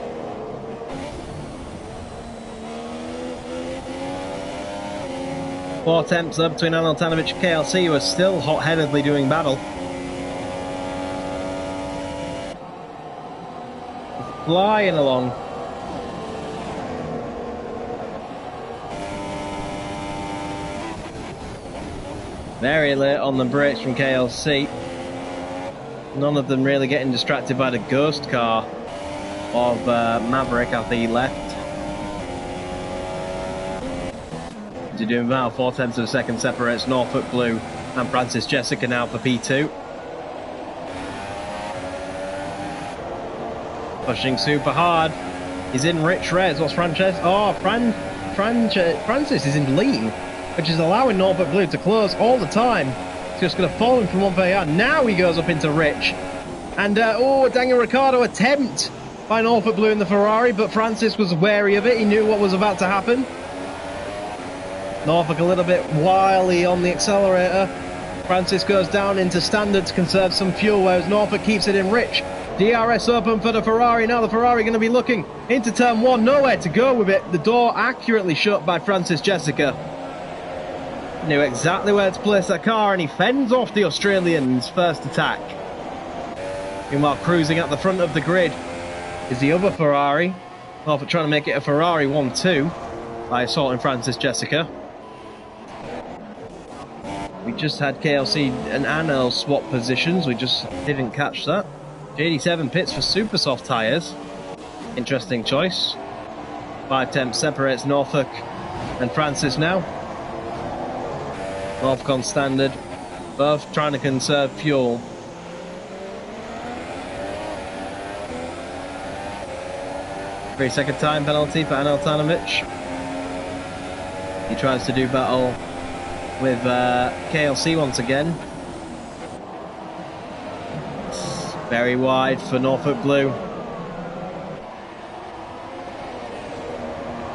Speaker 1: Four attempts there between Anil Tanovic and KLC, who are still hot-headedly doing battle. Flying along. Very late on the brakes from KLC. None of them really getting distracted by the ghost car of Maverick at the left. They're doing about 4/10 of a second separates Norfolk Blue and Francis Jessica now for P2. Pushing super hard. He's in rich res. What's Francis? Oh, Francis is in lean, which is allowing Norfolk Blue to close all the time. He's just going to fall in from one way out. Now he goes up into rich. And, Daniel Ricciardo attempt by Norfolk Blue in the Ferrari, but Francis was wary of it. He knew what was about to happen. Norfolk a little bit wily on the accelerator. Francis goes down into standard to conserve some fuel, whereas Norfolk keeps it in rich. DRS open for the Ferrari. Now the Ferrari going to be looking into turn one. Nowhere to go with it. The door accurately shut by Francis Jessica. Knew exactly where to place that car, and he fends off the Australian's first attack. Meanwhile, cruising at the front of the grid is the other Ferrari. Norfolk trying to make it a Ferrari 1-2 by assaulting Francis Jessica. We just had KLC and NORL swap positions. We just didn't catch that. JD7 pits for super soft tyres. Interesting choice. 5 temps separates Norfolk and Francis now. Norfolk on standard. Both trying to conserve fuel. Three-second time penalty for Anel Tanovic. He tries to do battle with KLC once again. It's very wide for Norfolk Blue.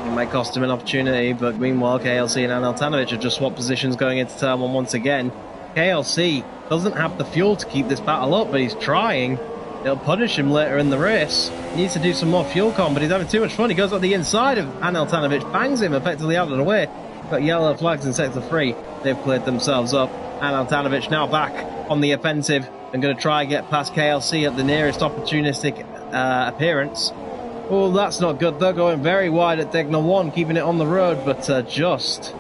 Speaker 1: It might cost him an opportunity, but meanwhile KLC and Anel Tanovic have just swapped positions going into turn 1 once again. KLC doesn't have the fuel to keep this battle up, but he's trying. It'll punish him later in the race. He needs to do some more fuel con, but he's having too much fun. He goes up the inside of Anel Tanovic, bangs him effectively out of the way. Got yellow flags in sector 3. They've cleared themselves up. Anel Tanovic now back on the offensive and going to try and get past KLC at the nearest opportunistic appearance. Oh, that's not good. They're going very wide at Dignal 1, keeping it on the road, but just.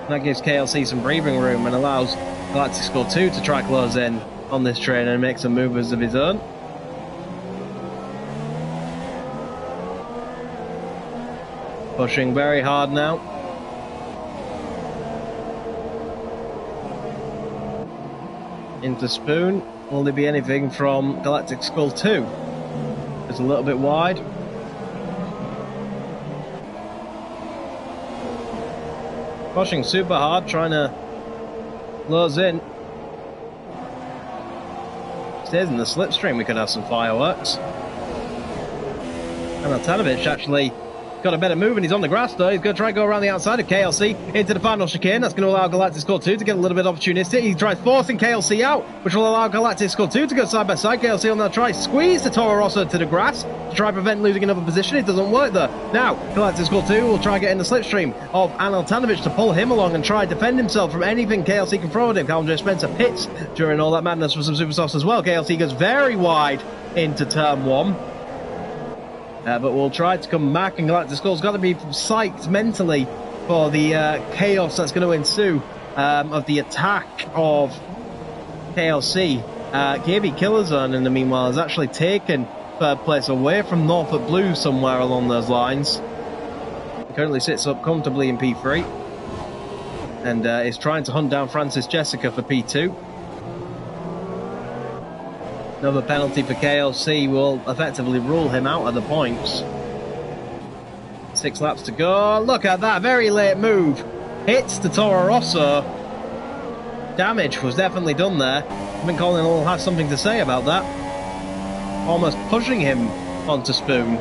Speaker 1: That gives KLC some breathing room and allows Galactic Skull 2 to try close in on this train and make some movers of his own. Pushing very hard now. Into Spoon. Will there be anything from Galactic Skull 2? It's a little bit wide. Pushing super hard, trying to close in. Stays in the slipstream, we could have some fireworks. And Tanovic actually got a better move and he's on the grass though. He's going to try and go around the outside of KLC into the final chicane. That's going to allow Galactic Skull 2 to get a little bit opportunistic. He tries forcing KLC out, which will allow Galactic Skull 2 to go side by side. KLC will now try squeeze the Toro Rosso to the grass to try and prevent losing another position. It doesn't work though. Now, Galactic Skull 2 will try and get in the slipstream of Anel Tanovic to pull him along and try and defend himself from anything KLC can throw at him. Callum J. Spencer pits during all that madness for some super softs as well. KLC goes very wide into turn 1. But we'll try to come back, and Galactic Skull's got to be psyched mentally for the chaos that's going to ensue of the attack of KLC. KB Killerzone, in the meanwhile, has actually taken third place away from Norfolk Blue somewhere along those lines. He currently sits up comfortably in P3 and is trying to hunt down Francis Jessica for P2. Another penalty for KLC will effectively rule him out of the points. 6 laps to go. Look at that, very late move. Hits the Toro Rosso. Damage was definitely done there. I think Colin will have something to say about that. Almost pushing him onto Spoon.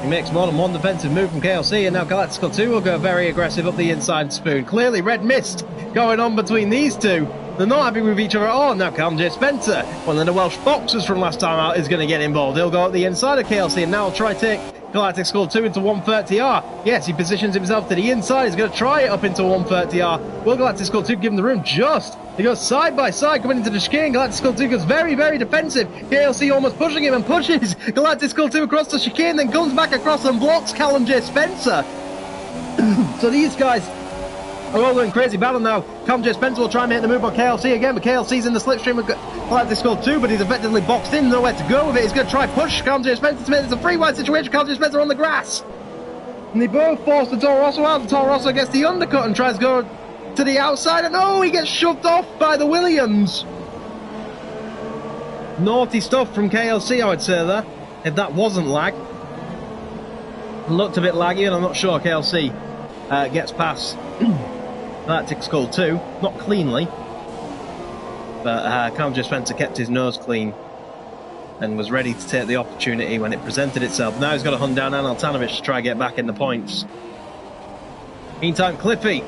Speaker 1: He makes more than one defensive move from KLC, and now Galactic Skull 2 will go very aggressive up the inside Spoon. Clearly red mist going on between these two. They're not happy with each other at all. Now Callum J. Spencer, one of the Welsh boxers from last time out, is going to get involved. He'll go up the inside of KLC and now try to take Galactic Skull 2 into 130R. Yes, he positions himself to the inside. He's going to try it up into 130R. Will Galactic Skull 2 give him the room? Just. He goes side by side coming into the chicane. Galactic Skull 2 goes very, very defensive. KLC almost pushing him and pushes Galactic Skull 2 across the chicane, then comes back across and blocks Callum J. Spencer. So these guys are all going crazy battle now. Callum J. Spencer will try and make the move on KLC again, but KLC's in the slipstream of Galactic Skull 2, but he's effectively boxed in, nowhere to go with it. He's going to try push Callum J. Spencer to make this a free wide situation. Callum J. Spencer on the grass. And they both force the Toro Rosso out. The Toro Rosso gets the undercut and tries to go to the outside, and oh, he gets shoved off by the Williams. Naughty stuff from KLC, I would say there, if that wasn't lag. It looked a bit laggy, and I'm not sure KLC gets past Galactic Skull 2, not cleanly, but Callum J. Spencer kept his nose clean and was ready to take the opportunity when it presented itself. Now he's got to hunt down Anel Tanovic to try and get back in the points. Meantime, Cliffy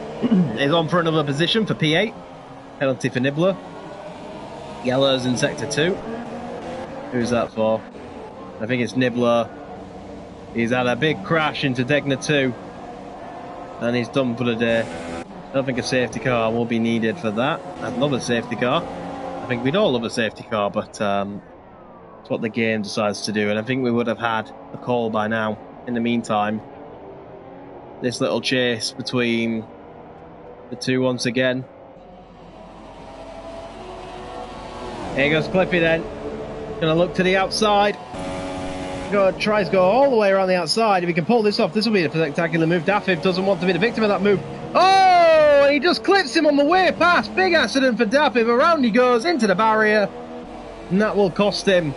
Speaker 1: is on for another position for P8. Penalty for Nibbler. Yellow's in Sector 2. Who's that for? I think it's Nibbler. He's had a big crash into Degna 2 and he's done for the day. I don't think a safety car will be needed for that. I'd love a safety car. I think we'd all love a safety car, but it's what the game decides to do, and I think we would have had a call by now. In the meantime, this little chase between the two once again. Here goes Cliffy then. Gonna look to the outside. Tries to go all the way around the outside. If he can pull this off, this will be a spectacular move. Daffy doesn't want to be the victim of that move. Oh, he just clips him on the way past. Big accident for Daffy. Around he goes into the barrier. And that will cost him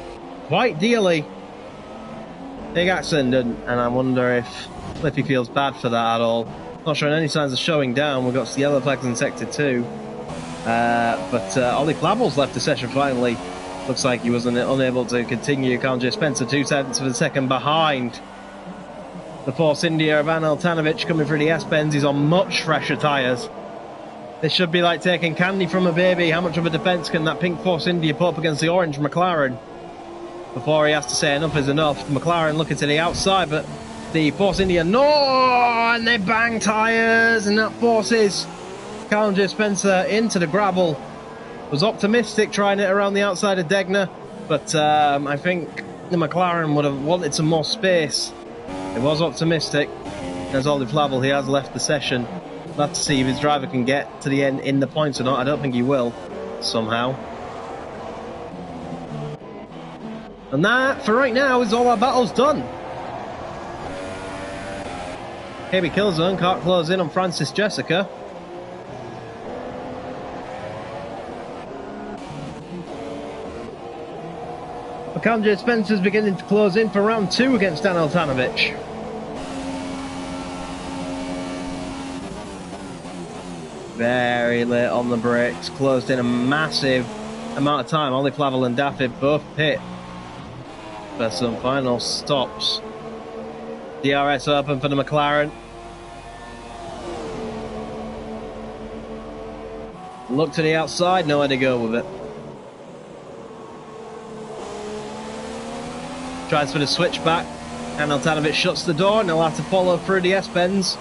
Speaker 1: quite dearly. Big accident. And I wonder if Cliffy feels bad for that at all. Not showing any signs of showing down. We've got yellow flags in Sector 2. But Ollie Flavel's left the session finally. Looks like he was unable to continue. Kanje Spencer 2/10 of a second behind. The Force India of Anil Tanovic coming through the S-Bends. He's on much fresher tyres. This should be like taking candy from a baby. How much of a defence can that pink Force India put up against the orange McLaren? Before he has to say enough is enough. The McLaren looking to the outside, but the Force India, no! And they bang tyres, and that forces Kanje Spencer into the gravel. Was optimistic trying it around the outside of Degner, but I think the McLaren would have wanted some more space. It was optimistic. There's Ollie Flavel, he has left the session. We'll have to see if his driver can get to the end in the points or not. I don't think he will, somehow. And that, for right now, is all our battles done. KB Killzone can't close in on Francis Jessica. Kanje Spencer's beginning to close in for round 2 against Anil Tanovic. Very late on the brakes, closed in a massive amount of time. Ollie Flavel and Daffy both pit for some final stops. DRS open for the McLaren. Look to the outside, nowhere to go with it. Tries for the switchback. Anil Tanovic shuts the door and he'll have to follow through the S-bends.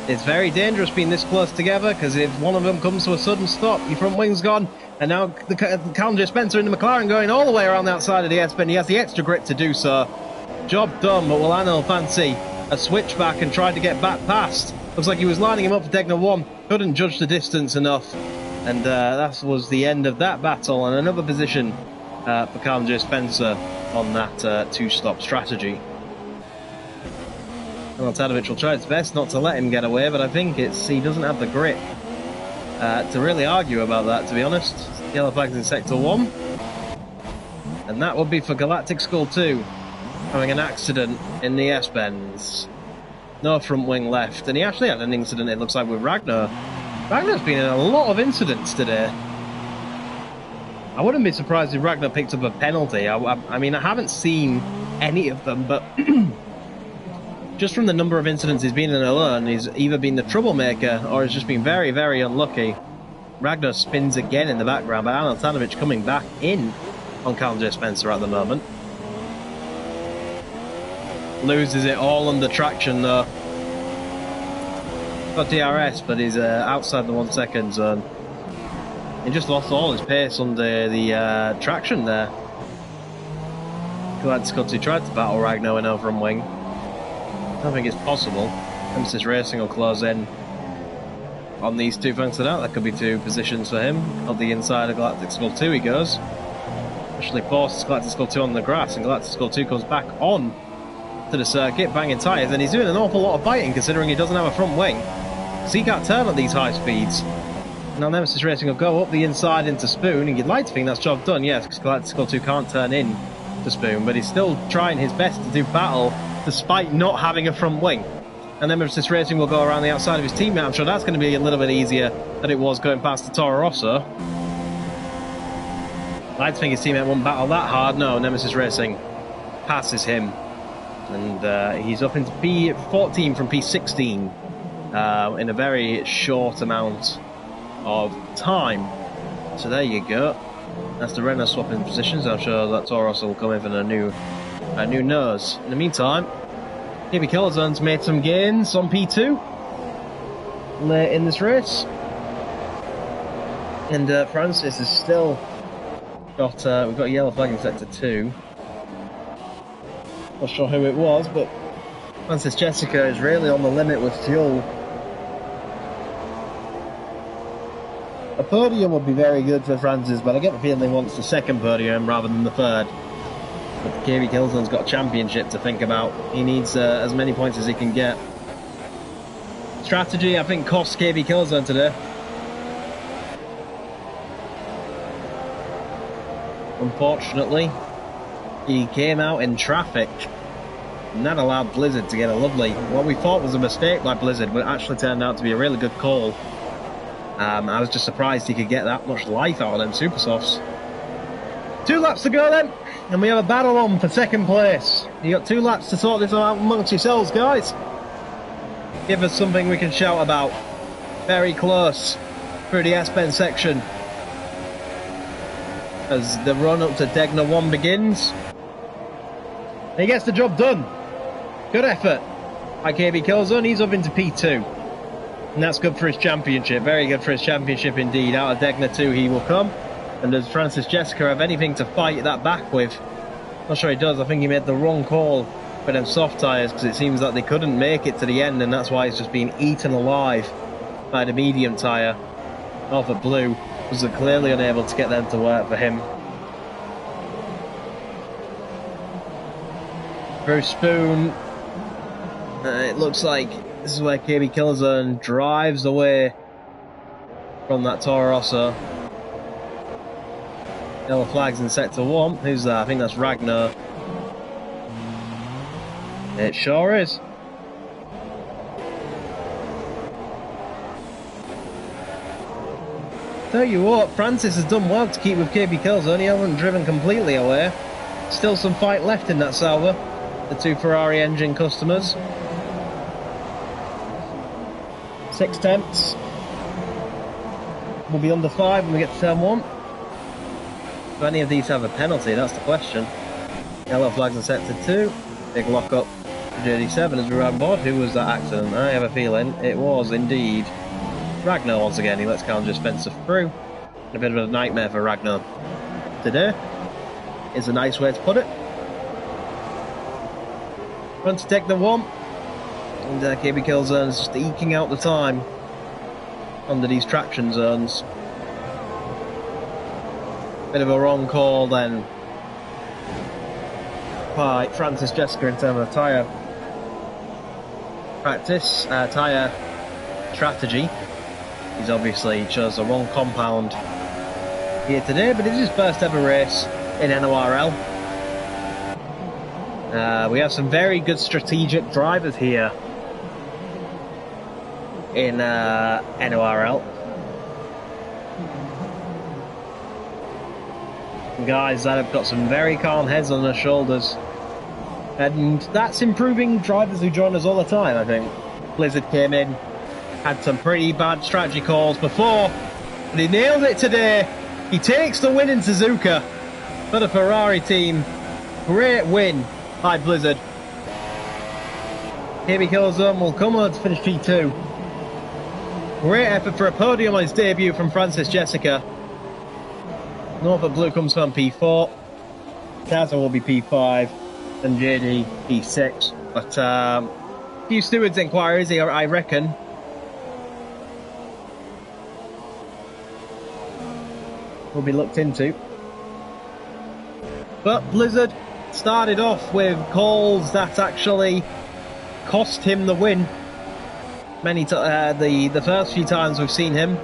Speaker 1: It's very dangerous being this close together, because if one of them comes to a sudden stop, your front wing's gone. And now the Kanje Spencer in the McLaren going all the way around the outside of the S-bend. He has the extra grip to do so. Job done, but will Anil fancy a switchback and try to get back past? Looks like he was lining him up for Degner 1. Couldn't judge the distance enough. And that was the end of that battle. And another position for Kanje Spencer on that two-stop strategy. Anil Tanovic will try his best not to let him get away, but I think he doesn't have the grip to really argue about that, to be honest. Yellow flags in Sector 1. And that would be for Galactic Skull 2, having an accident in the S-bends. No front wing left, and he actually had an incident, it looks like, with Ragnar. Ragnar's been in a lot of incidents today. I wouldn't be surprised if Ragnar picked up a penalty. I mean, I haven't seen any of them, but just from the number of incidents he's been in alone, he's either been the troublemaker or has just been very, very unlucky. Ragnar spins again in the background, but Anil Tanovic coming back in on Kanje Spencer at the moment. Loses it all under traction though. Got DRS, but he's outside the 1 second zone. He just lost all his pace under the traction there. Glad Scotty tried to battle Ragnar in over and wing. I don't think it's possible. Emphasis Racing will close in on these two thanks to that. That could be 2 positions for him. On the inside of Galactic Skull 2 he goes. Actually forces Galactic Skull 2 on the grass, and Galactic Skull 2 comes back on to the circuit, banging tyres, and he's doing an awful lot of biting considering he doesn't have a front wing. So he can't turn at these high speeds. Now Nemesis Racing will go up the inside into Spoon, and you'd like to think that's job done, yes, because Galactic Skull 2 can't turn in to Spoon, but he's still trying his best to do battle despite not having a front wing. And Nemesis Racing will go around the outside of his teammate. I'm sure that's going to be a little bit easier than it was going past the Toro Rosso. I'd like to think his teammate won't battle that hard. No, Nemesis Racing passes him. And he's up into P14 from P16 in a very short amount of time. So there you go. That's the Renault swapping positions. I'm sure that Taurus will come in for a new nose. In the meantime, KB Killzone's made some gains on P2 late in this race. And Francis has still got, we've got a yellow flag in Sector 2. Not sure who it was, but Francis Jessica is really on the limit with fuel. A podium would be very good for Francis, but I get the feeling he wants the second podium rather than the third. But KB Killzone's got a championship to think about. He needs as many points as he can get. Strategy, I think, cost KB Killzone today. Unfortunately, he came out in traffic, and that allowed Blizzard to get a lovely, what we thought was a mistake by Blizzard, but actually turned out to be a really good call. I was just surprised he could get that much life out of them super softs. 2 laps to go then, and we have a battle on for second place. You got 2 laps to sort this out amongst yourselves, guys. Give us something we can shout about. Very close through the S-Bend section as the run up to Degner 1 begins. He gets the job done. Good effort by KB Killzone. He's up into P2. And that's good for his championship. Very good for his championship indeed. Out of Degner 2 he will come. And does Francis Jessica have anything to fight that back with? Not sure he does. I think he made the wrong call for them soft tyres, because it seems like they couldn't make it to the end, and that's why he's just been eaten alive by the medium tyre. Alpha Blue was clearly unable to get them to work for him. Bruce Spoon. It looks like this is where KB Killzone drives away from that Toro Rosso. Yellow flags in sector 1. Who's that? I think that's Ragnar. It sure is. Tell you what, Francis has done well to keep with KB Killzone. He hasn't driven completely away. Still some fight left in that Sauber. The 2 Ferrari engine customers. 6 tenths. We'll be under 5 when we get to turn 1. Do any of these have a penalty? That's the question. Yellow flags in sector 2. Big lock up for JD7 as we run board. Who was that accident? I have a feeling it was indeed Ragnar once again. He lets Callum just fence through. A bit of a nightmare for Ragnar today is a nice way to put it. Run to take the 1. And KB Killzone is just eking out the time under these traction zones. Bit of a wrong call then by Francis Jessica in terms of tyre practice, tyre strategy. He's obviously chose the wrong compound here today, but it's his first ever race in NORL. We have some very good strategic drivers here in NORL. Guys that have got some very calm heads on their shoulders, and that's improving drivers who join us all the time. I think Blizzard came in, had some pretty bad strategy calls before, but he nailed it today. He takes the win in Suzuka for the Ferrari team. Great win by Blizzard. KB Killzone will come on to finish P2. Great effort for a podium on his debut from Francis Jessica. Norfolk Blue comes from P4, Kaza will be P5, and JD P6. But a few stewards' inquiries here, I reckon. Will be looked into. But Blizzard started off with calls that actually cost him the win. The first few times we've seen him,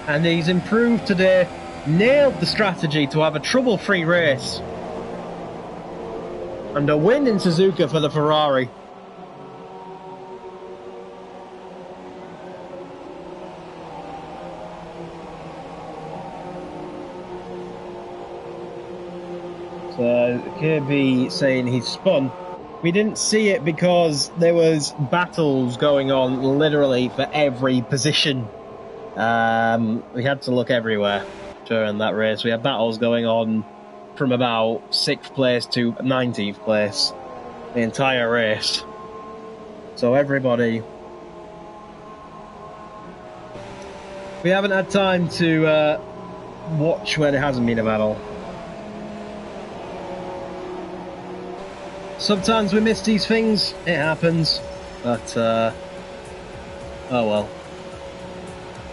Speaker 1: and he's improved today. Nailed the strategy to have a trouble-free race and a win in Suzuka for the Ferrari. So KB saying he's spun. We didn't see it because there was battles going on literally for every position. We had to look everywhere during that race. We had battles going on from about 6th place to 19th place the entire race. So everybody, we haven't had time to watch when it hasn't been a battle. Sometimes we miss these things, it happens, but oh well,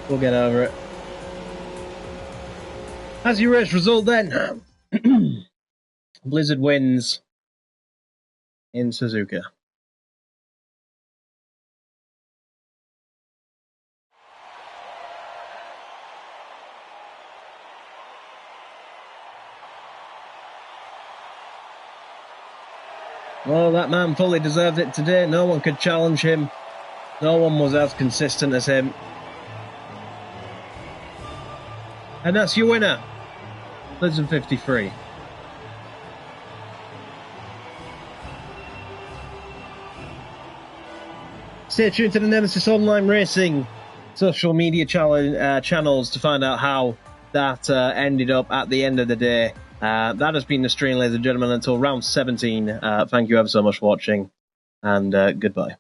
Speaker 1: we'll get over it. As your race result then, Blizzard wins in Suzuka. Well, that man fully deserved it today. No one could challenge him. No one was as consistent as him. And that's your winner, Blizzard 53. Stay tuned to the Nemesis Online Racing social media channels to find out how that ended up at the end of the day. That has been the stream, ladies and gentlemen, until round 17. Thank you ever so much for watching, and goodbye.